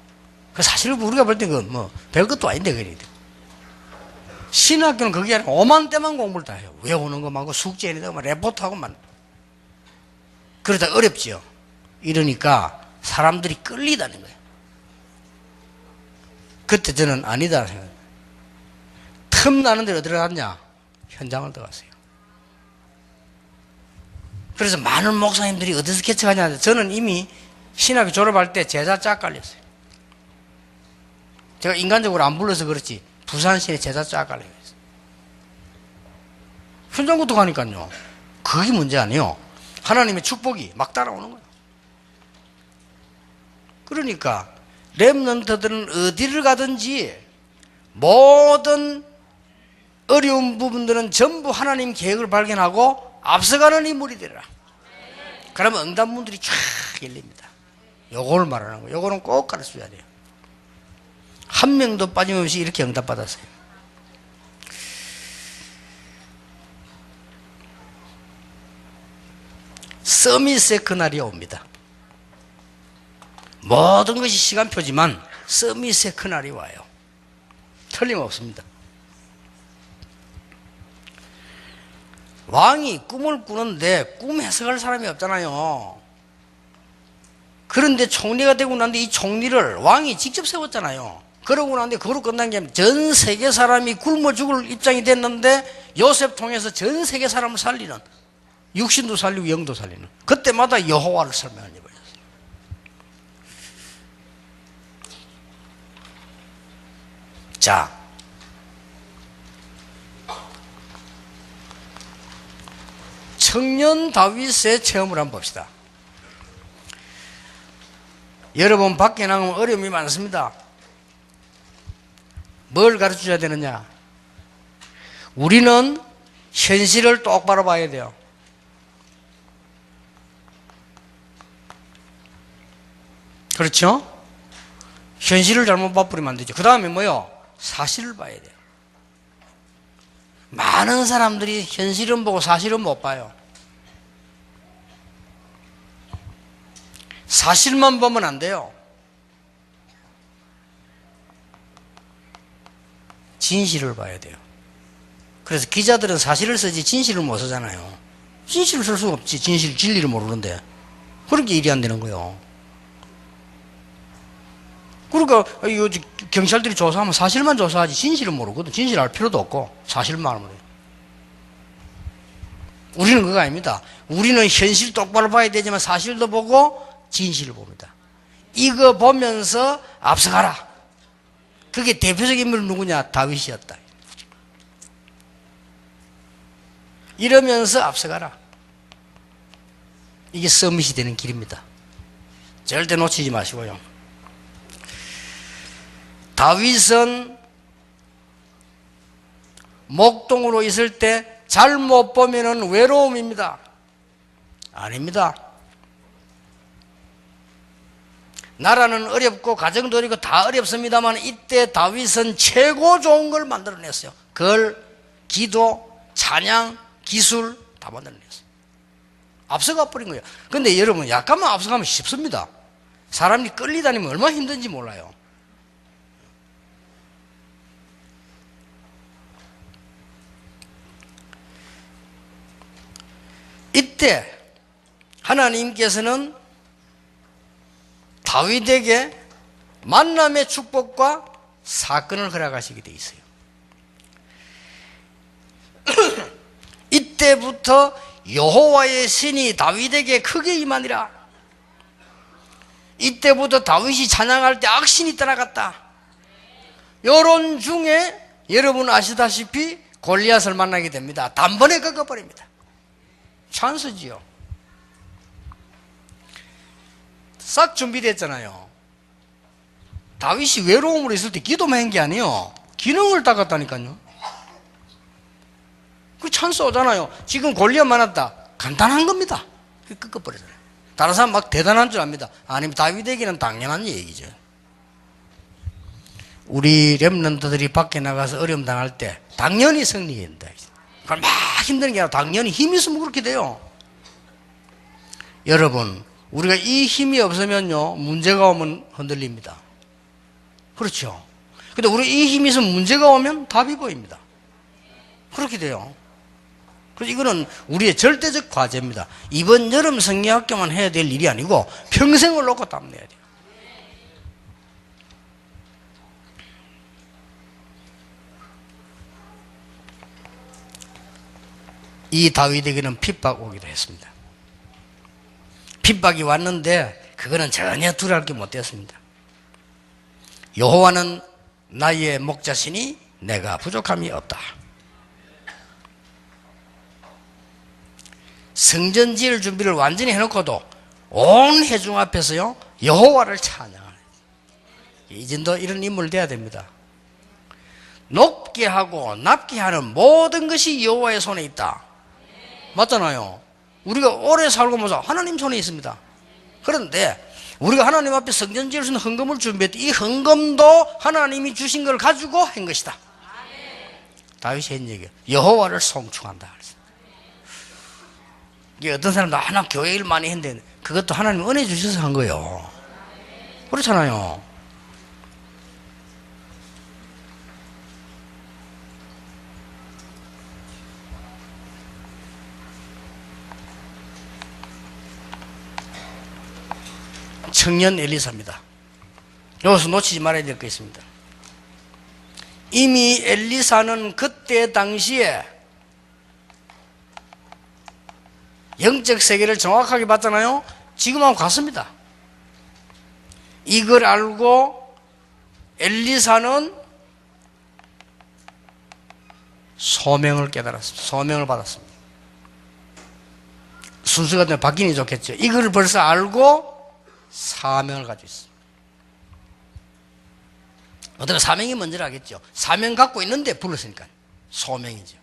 그 사실 우리가 볼 때 그 뭐 별것도 아닌데 그래. 신학교는 그게 아니라 오만때만 공부를 다 해요. 외우는 거 많고 숙제에다가 막 레포트하고만. 그러다 어렵지요. 이러니까 사람들이 끌리다는 거예요. 그때 저는 아니다 생각해요. 틈나는 데로 들어갔냐? 현장을 들어갔어요. 그래서 많은 목사님들이 어디서 개척하냐? 저는 이미 신학교 졸업할 때 제자 짝 깔렸어요. 제가 인간적으로 안 불러서 그렇지 부산시에 제자 짝 깔려있어요. 현장부터 가니까요. 그게 문제 아니에요. 하나님의 축복이 막 따라오는 거예요. 그러니까 렘넌트들은 어디를 가든지 모든 어려운 부분들은 전부 하나님 계획을 발견하고 앞서가는 인물이 되라. 그러면 응답문들이 쫙 열립니다. 요걸 말하는 거예요. 요거는 꼭 가르쳐야 돼요. 한 명도 빠짐없이 이렇게 응답받았어요. 서밋의 그날이 옵니다. 모든 것이 시간표지만 서밋의 그날이 와요. 틀림없습니다. 왕이 꿈을 꾸는데 꿈 해석할 사람이 없잖아요. 그런데 총리가 되고 난데 이 총리를 왕이 직접 세웠잖아요. 그러고 난데 그거로 끝난 게 아니라 전 세계 사람이 굶어 죽을 입장이 됐는데 요셉 통해서 전 세계 사람을 살리는, 육신도 살리고 영도 살리는, 그때마다 여호와를 설명하는 거예요. 자, 청년 다윗의 체험을 한번 봅시다. 여러분 밖에 나가면 어려움이 많습니다. 뭘 가르쳐줘야 되느냐? 우리는 현실을 똑바로 봐야 돼요. 그렇죠? 현실을 잘못 봐버리면 안 되죠. 그 다음에 뭐요? 사실을 봐야 돼요. 많은 사람들이 현실은 보고 사실은 못 봐요. 사실만 보면 안 돼요. 진실을 봐야 돼요. 그래서 기자들은 사실을 쓰지 진실을 못 쓰잖아요. 진실을 쓸 수가 없지. 진리를 모르는데. 그렇게 일이 안 되는 거예요. 그러니까 경찰들이 조사하면 사실만 조사하지 진실은 모르거든. 진실 알 필요도 없고 사실만 알면 돼요. 우리는 그거 아닙니다. 우리는 현실 똑바로 봐야 되지만 사실도 보고 진실을 봅니다. 이거 보면서 앞서가라. 그게 대표적인 인물은 누구냐? 다윗이었다. 이러면서 앞서가라. 이게 서밋이 되는 길입니다. 절대 놓치지 마시고요. 다윗은 목동으로 있을 때 잘못 보면은 외로움입니다. 아닙니다. 나라는 어렵고 가정도 어렵고 다 어렵습니다만 이때 다윗은 최고 좋은 걸 만들어냈어요. 글, 기도, 찬양, 기술 다 만들어냈어요. 앞서가 버린 거예요. 근데 여러분 약간만 앞서가면 쉽습니다. 사람이 끌리다니면 얼마나 힘든지 몰라요. 이때 하나님께서는 다윗에게 만남의 축복과 사건을 허락하시게 돼 있어요. 이때부터 여호와의 신이 다윗에게 크게 임하니라. 이때부터 다윗이 찬양할 때 악신이 떠나갔다. 요런 중에 여러분 아시다시피 골리앗을 만나게 됩니다. 단번에 꺾어버립니다. 찬스지요. 싹 준비됐잖아요. 다윗이 외로움으로 있을 때 기도만 한 게 아니에요. 기능을 닦았다니까요. 그 찬스 오잖아요. 지금 골리앗 만났다. 간단한 겁니다. 꺾어버리잖아요. 다른 사람 막 대단한 줄 압니다. 아니면 다윗에게는 당연한 얘기죠. 우리 렘넌트들이 밖에 나가서 어려움 당할 때 당연히 승리한다. 그걸 막 힘든 게 아니라 당연히 힘이 있으면 그렇게 돼요. 여러분, 우리가 이 힘이 없으면요, 문제가 오면 흔들립니다. 그렇죠. 근데 우리 이 힘이 있으면 문제가 오면 답이 보입니다. 그렇게 돼요. 그래서 이거는 우리의 절대적 과제입니다. 이번 여름 성경학교만 해야 될 일이 아니고 평생을 놓고 땀 내야 돼요. 이 다윗에게는 핍박 오기도 했습니다. 핍박이 왔는데 그거는 전혀 두려울 게 못 되었습니다. 여호와는 나의 목자시니 내가 부족함이 없다. 성전 지을 준비를 완전히 해놓고도 온 회중 앞에서요 여호와를 찬양하는, 이젠도 이런 인물 돼야 됩니다. 높게 하고 낮게 하는 모든 것이 여호와의 손에 있다. 맞잖아요. 우리가 오래 살고 보자 하나님 손에 있습니다. 그런데 우리가 하나님 앞에 성전 지을 수 있는 헌금을 준비했더니 이 헌금도 하나님이 주신 걸 가지고 한 것이다. 다윗이 한 얘기예요. 여호와를 송축한다. 이게 어떤 사람도 하나 교회 일 많이 했는데 그것도 하나님 은혜 주셔서 한 거예요. 그렇잖아요. 청년 엘리사입니다. 여기서 놓치지 말아야 될 게 있습니다. 이미 엘리사는 그때 당시에 영적 세계를 정확하게 봤잖아요. 지금하고 같습니다. 이걸 알고 엘리사는 소명을 깨달았습니다. 소명을 받았습니다. 순서가 되면 바뀌니 좋겠죠. 이걸 벌써 알고 사명을 가지고 있습니다. 어떤 사명이 뭔지를 알겠죠. 사명 갖고 있는데 불렀으니까 소명이죠.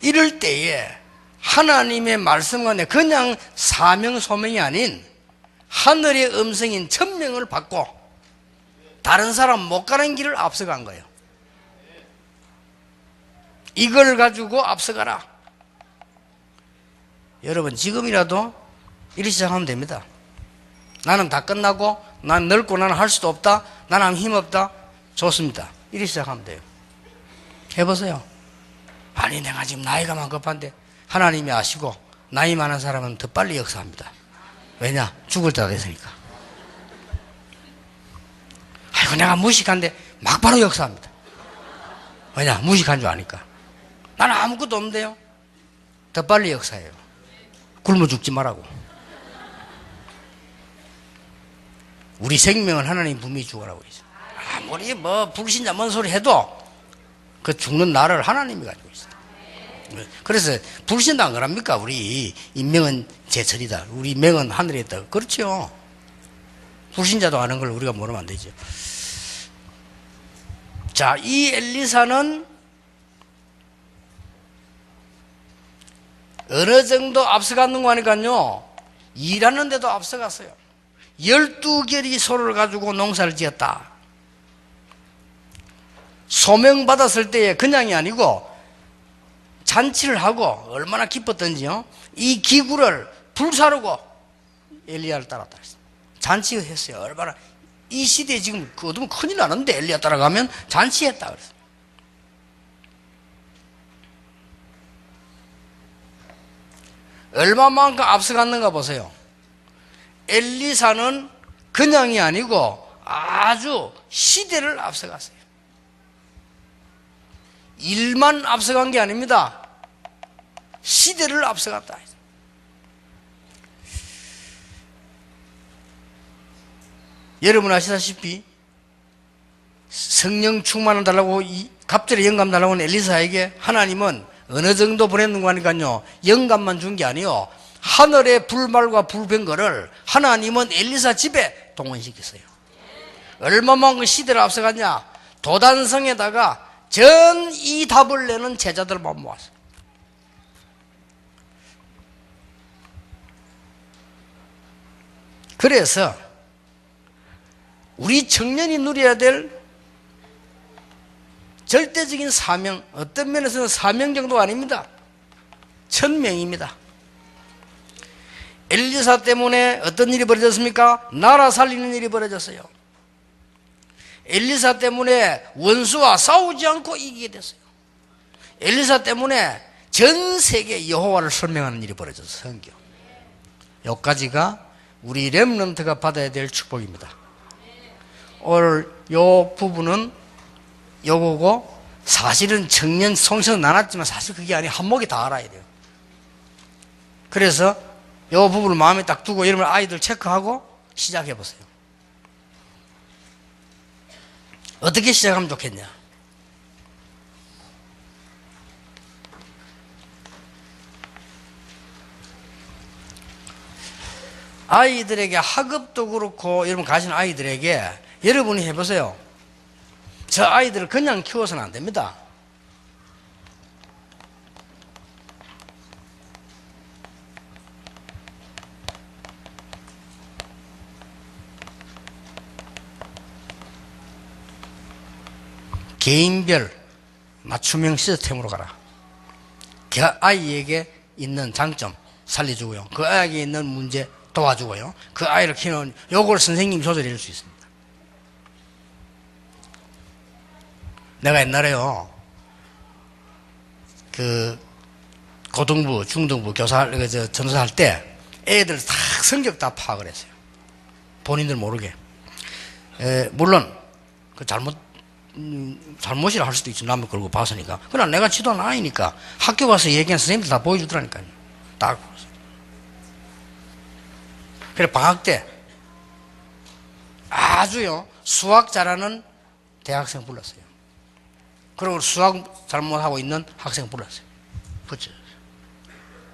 이럴 때에 하나님의 말씀 안에 그냥 사명 소명이 아닌 하늘의 음성인 천명을 받고 다른 사람 못 가는 길을 앞서간 거예요. 이걸 가지고 앞서가라. 여러분 지금이라도 이리 시작하면 됩니다. 나는 다 끝나고, 난 늙고 나는 할 수도 없다, 나는 힘없다. 좋습니다. 이리 시작하면 돼요. 해보세요. 아니, 내가 지금 나이가 많 급한데, 하나님이 아시고, 나이 많은 사람은 더 빨리 역사합니다. 왜냐? 죽을 때가 됐으니까. 아이고, 내가 무식한데, 막바로 역사합니다. 왜냐? 무식한 줄 아니까. 나는 아무것도 없는데요. 더 빨리 역사해요. 굶어 죽지 말라고. 우리 생명은 하나님 분명히 주어라고 있어요. 아무리 뭐 불신자 뭔 소리 해도 그 죽는 나를 하나님이 가지고 있어요. 그래서 불신도 안 그럽니까? 우리 인명은 제철이다, 우리 명은 하늘에 있다. 그렇죠. 불신자도 아는 걸 우리가 모르면 안 되죠. 자, 이 엘리사는 어느 정도 앞서갔는 거 하니까요, 일하는데도 앞서갔어요. 12결이 소를 가지고 농사를 지었다. 소명받았을 때에 그냥이 아니고 잔치를 하고 얼마나 기뻤던지요. 이 기구를 불사르고 엘리야를 따랐다. 잔치했어요. 얼마나. 이 시대에 지금 그 얻으면 큰일 나는데 엘리야 따라가면 잔치했다 그랬어요. 얼마만큼 앞서갔는가 보세요. 엘리사는 그냥이 아니고 아주 시대를 앞서갔어요. 일만 앞서간 게 아닙니다. 시대를 앞서갔다. 여러분 아시다시피 성령 충만을 달라고 갑자기 영감 달라고 하는 엘리사에게 하나님은 어느 정도 보냈는가 하니까요, 영감만 준 게 아니요, 하늘의 불말과 불변 거를 하나님은 엘리사 집에 동원시켰어요. 얼마만큼 시대를 앞서갔냐. 도단성에다가 전 이 답을 내는 제자들만 모았어요. 그래서 우리 청년이 누려야 될 절대적인 사명, 어떤 면에서는 사명 정도가 아닙니다. 천명입니다. 엘리사 때문에 어떤 일이 벌어졌습니까? 나라 살리는 일이 벌어졌어요. 엘리사 때문에 원수와 싸우지 않고 이기게 됐어요. 엘리사 때문에 전 세계 여호와를 설명하는 일이 벌어졌어요. 성경. 여기까지가 우리 렘넌트가 받아야 될 축복입니다. 오늘 요 부분은 요거고, 사실은 청년 성성은 나눴지만 사실 그게 아니에요. 한목이 다 알아야 돼요. 그래서 요 부분을 마음에 딱 두고 여러분 아이들 체크하고 시작해 보세요. 어떻게 시작하면 좋겠냐? 아이들에게 학업도 그렇고, 여러분 가시는 아이들에게 여러분이 해보세요. 저 아이들을 그냥 키워서는 안 됩니다. 개인별 맞춤형 시스템으로 가라. 그 아이에게 있는 장점 살려주고요, 그 아이에게 있는 문제 도와주고요, 그 아이를 키우는 요걸 선생님이 조절해 줄 수 있습니다. 내가 옛날에요, 그 고등부, 중등부 교사, 전도사 할 때 애들 다 성격 다 파악을 했어요. 본인들 모르게. 물론 그 잘못이라 할 수도 있지, 남을 걸고 봤으니까. 그러나 내가 지도한 아이니까 학교 가서 얘기한 선생님들 다 보여주더라니까요. 딱. 그래, 방학 때 아주요, 수학 잘하는 대학생 불렀어요. 그리고 수학 잘못하고 있는 학생 불렀어요. 그렇죠.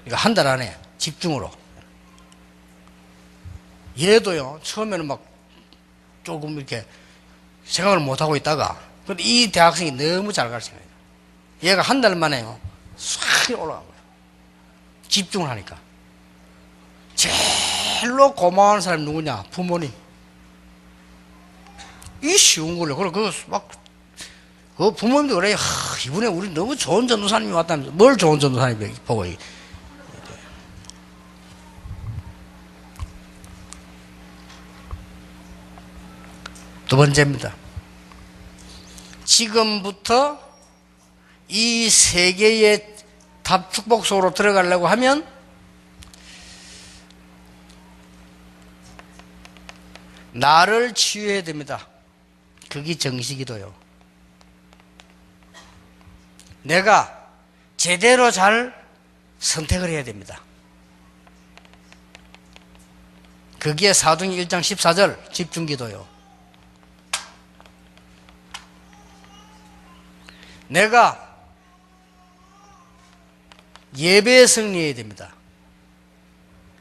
그러니까 한 달 안에 집중으로. 얘도요, 처음에는 막 조금 이렇게 생각을 못하고 있다가, 근데 이 대학생이 너무 잘 가르치는 거예요. 얘가 한 달 만에요, 싹 올라간 거예요. 집중을 하니까. 제일로 고마운 사람이 누구냐? 부모님. 이 쉬운 걸요. 그리고 그 부모님도 그래요. 이번에 우리 너무 좋은 전도사님이 왔다면서. 뭘 좋은 전도사님이 보고. 두 번째입니다. 지금부터 이 세계의 답 축복 속으로 들어가려고 하면 나를 치유해야 됩니다. 그게 정식이도요. 내가 제대로 잘 선택을 해야 됩니다. 거기에 사도행전 1장 14절 집중기도요. 내가 예배에 승리해야 됩니다.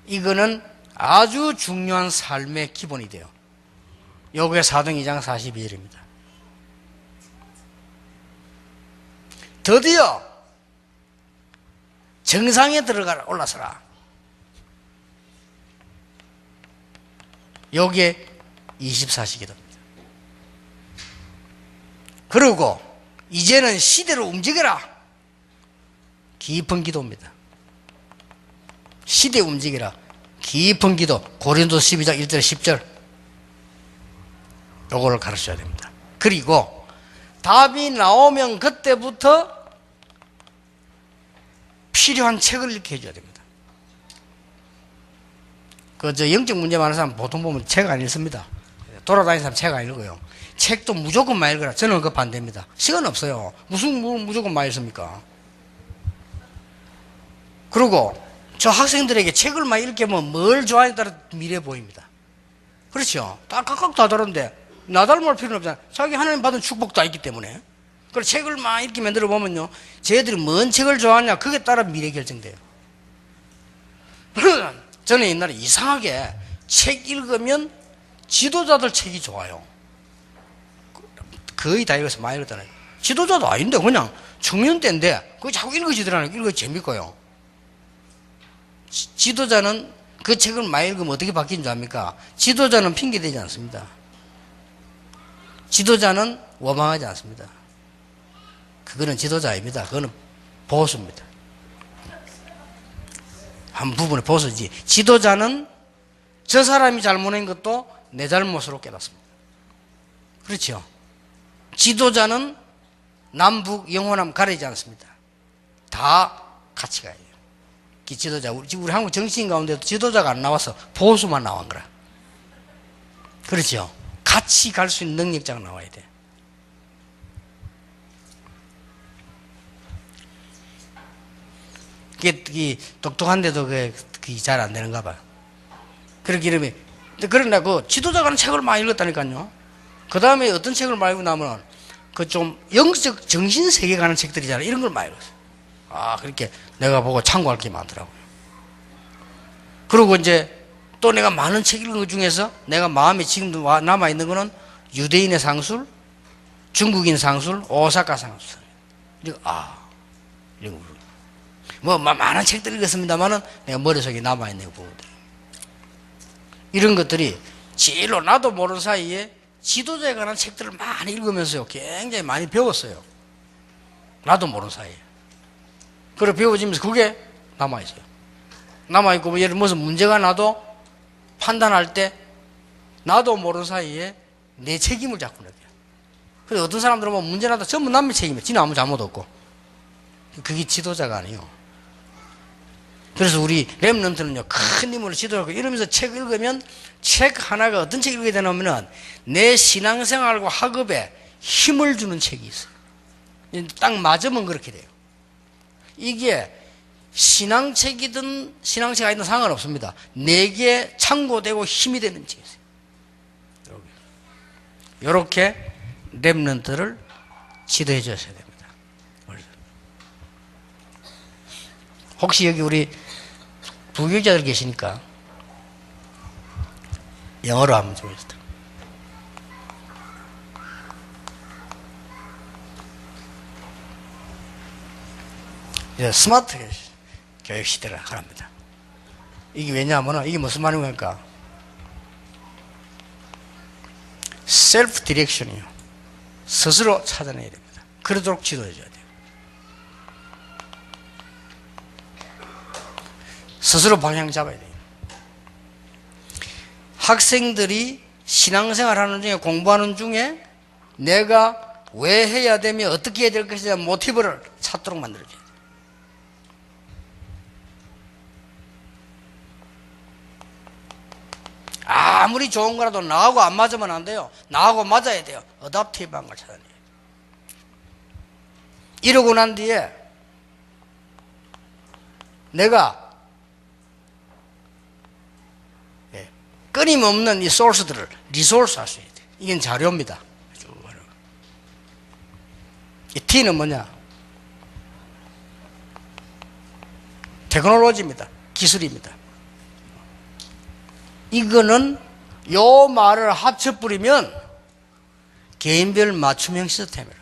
이거는 아주 중요한 삶의 기본이 돼요. 요게 사도행전 2장 42절입니다. 드디어 정상에 들어가라, 올라서라. 요게 24시기도입니다. 그리고 이제는 시대로 움직여라. 깊은 기도입니다. 시대 움직이라. 깊은 기도. 고린도서 12장 1절 10절. 요거를 가르쳐야 됩니다. 그리고 답이 나오면 그때부터 필요한 책을 읽게 해줘야 됩니다. 영적 문제 많은 사람 보통 보면 책 안 읽습니다. 돌아다니는 사람 책 안 읽어요. 책도 무조건 많이 읽어라. 저는 그 반대입니다. 시간 없어요. 무슨 무조건 많이 읽습니까? 그리고 저 학생들에게 책을 많이 읽게 하면 뭘 좋아하냐에 따라 미래 보입니다. 그렇죠? 다 각각 다 다른데 나 닮을 필요는 없잖아요. 자기 하나님 받은 축복도 다 있기 때문에. 그래서 책을 막 이렇게 만들어 보면요, 쟤들이 뭔 책을 좋아하냐 그게 따라 미래 결정돼요. 저는 옛날에 이상하게 책 읽으면 지도자들 책이 좋아요. 거의 다 읽어서 많이 읽었잖아요. 지도자도 아닌데 그냥 청년 때인데 그거 자꾸 읽어지더라고요. 읽어 재밌고요. 지도자는 그 책을 많이 읽으면 어떻게 바뀌는 줄 압니까? 지도자는 핑계대지 않습니다. 지도자는 원망하지 않습니다. 그거는 지도자입니다. 그거는 보수입니다. 한 부분의 보수지. 지도자는 저 사람이 잘못한 것도 내 잘못으로 깨닫습니다. 그렇죠? 지도자는 남북 영호남 가리지 않습니다. 다 같이 가야 돼요. 지도자, 우리 한국 정치인 가운데도 지도자가 안 나와서 보수만 나온 거라. 그렇죠? 같이 갈 수 있는 능력자가 나와야 돼. 그게 똑똑한데도 그게 잘 안 되는가 봐요. 그렇게 이러면, 그러나 그 지도자가 책을 많이 읽었다니까요. 그 다음에 어떤 책을 많이 읽고 나면 그 좀 영적 정신 세계 가는 책들이잖아요. 이런 걸 많이 읽었어요. 아, 그렇게 내가 보고 참고할 게 많더라고요. 그리고 이제 또 내가 많은 책 읽은 것 중에서 내가 마음에 지금도 남아있는 거는 유대인의 상술, 중국인 상술, 오사카 상술. 이런 거. 뭐, 많은 책들 읽었습니다만은 내가 머릿속에 남아있는 부분들. 이런 것들이 제일로 나도 모르는 사이에 지도자에 관한 책들을 많이 읽으면서요, 굉장히 많이 배웠어요. 나도 모르는 사이에. 그리고 배워지면서 그게 남아있어요. 남아있고, 뭐 예를 무슨 문제가 나도 판단할 때 나도 모르는 사이에 내 책임을 자꾸 느껴요. 그래서 어떤 사람들은 뭐 문제 나도 전부 남의 책임이에요. 지는 아무 잘못 없고. 그게 지도자가 아니에요. 그래서 우리 렘넌트는요, 큰 힘으로 지도하고 이러면서 책 읽으면 책 하나가 어떤 책 읽게 되냐면은 내 신앙생활과 학업에 힘을 주는 책이 있어요. 딱 맞으면 그렇게 돼요. 이게 신앙책이든 신앙책 아니든 상관없습니다. 내게 참고되고 힘이 되는 책이 있어요. 이렇게 렘넌트를 지도해 주셔야 됩니다. 혹시 여기 우리 부교육자들 계시니까 영어로 한번 좀 해주세요. 이제 스마트 교육 시대를 가랍니다. 이게 왜냐하면 이게 무슨 말입니까? 셀프 디렉션이요. 스스로 찾아내야 됩니다. 그러도록 지도해 줘야 돼요. 스스로 방향 잡아야 돼요. 학생들이 신앙생활 하는 중에, 공부하는 중에 내가 왜 해야 되며 어떻게 해야 될 것이냐 모티브를 찾도록 만들어줘야 돼요. 아무리 좋은 거라도 나하고 안 맞으면 안 돼요. 나하고 맞아야 돼요. 어답티브한 걸 찾아내요. 이러고 난 뒤에 내가 끊임없는 이 소스들을 리소스 할 수 있어야 돼요. 이건 자료입니다. 이 T는 뭐냐? 테크놀로지입니다. 기술입니다. 이거는 요 말을 합쳐버리면 개인별 맞춤형 시스템이라.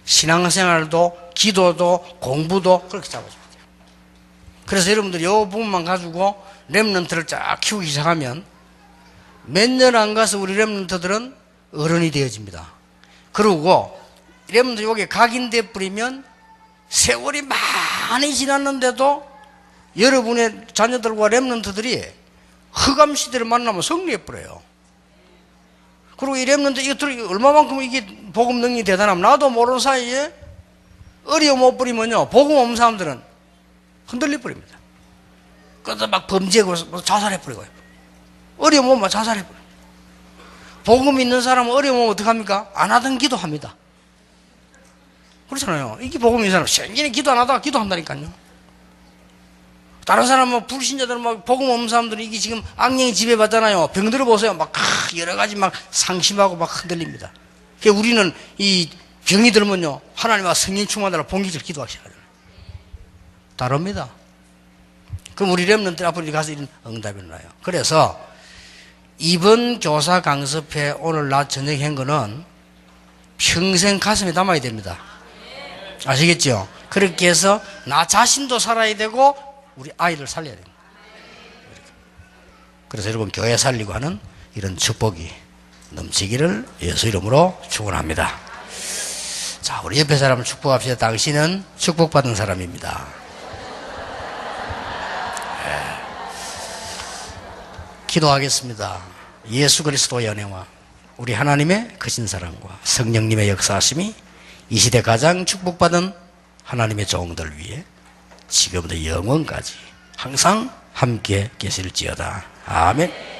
신앙생활도 기도도 공부도 그렇게 잡아줘야 돼요. 그래서 여러분들이 요 부분만 가지고 렘넌트를 쫙 키우기 시작하면 몇 년 안 가서 우리 렘넌트들은 어른이 되어집니다. 그리고 렘넌트 여기 각인돼 버리면 세월이 많이 지났는데도 여러분의 자녀들과 렘넌트들이 흑암 시대를 만나면 승리해버려요. 그리고 이 렘넌트 이것들이 얼마만큼 이게 복음 능력이 대단하면 나도 모르는 사이에 어려움 못 버리면요, 복음 없는 사람들은 흔들려 버립니다. 그래서 막 범죄하고 자살해버리고요. 어려움 오면 자살해버려요. 복음 있는 사람은 어려움 오면 어떡합니까? 안 하던 기도합니다. 그렇잖아요. 이게 복음 있는 사람 생전에 기도 안 하다가 기도한다니까요. 다른 사람은 불신자들은 막 복음 없는 사람들은 이게 지금 악령이 지배받잖아요. 병들어 보세요. 막 여러 가지 막 상심하고 막 흔들립니다. 그러니까 우리는 이 병이 들면요, 하나님과 성령 충만하라 본기적 기도하기 시작하잖아요. 다릅니다. 그럼 우리 렘넌트 앞으로 가서 이런 응답이 나요. 그래서 이번 교사 강습회 오늘 낮 저녁에 한 거는 평생 가슴에 담아야 됩니다. 아시겠죠? 그렇게 해서 나 자신도 살아야 되고 우리 아이를 살려야 됩니다. 그래서 여러분 교회 살리고 하는 이런 축복이 넘치기를 예수 이름으로 축원합니다. 자, 우리 옆에 사람을 축복합시다. 당신은 축복받은 사람입니다. 네. 기도하겠습니다. 예수 그리스도의 은혜와 우리 하나님의 크신 사랑과 성령님의 역사하심이 이 시대 가장 축복받은 하나님의 종들 위해 지금부터 영원까지 항상 함께 계실지어다. 아멘.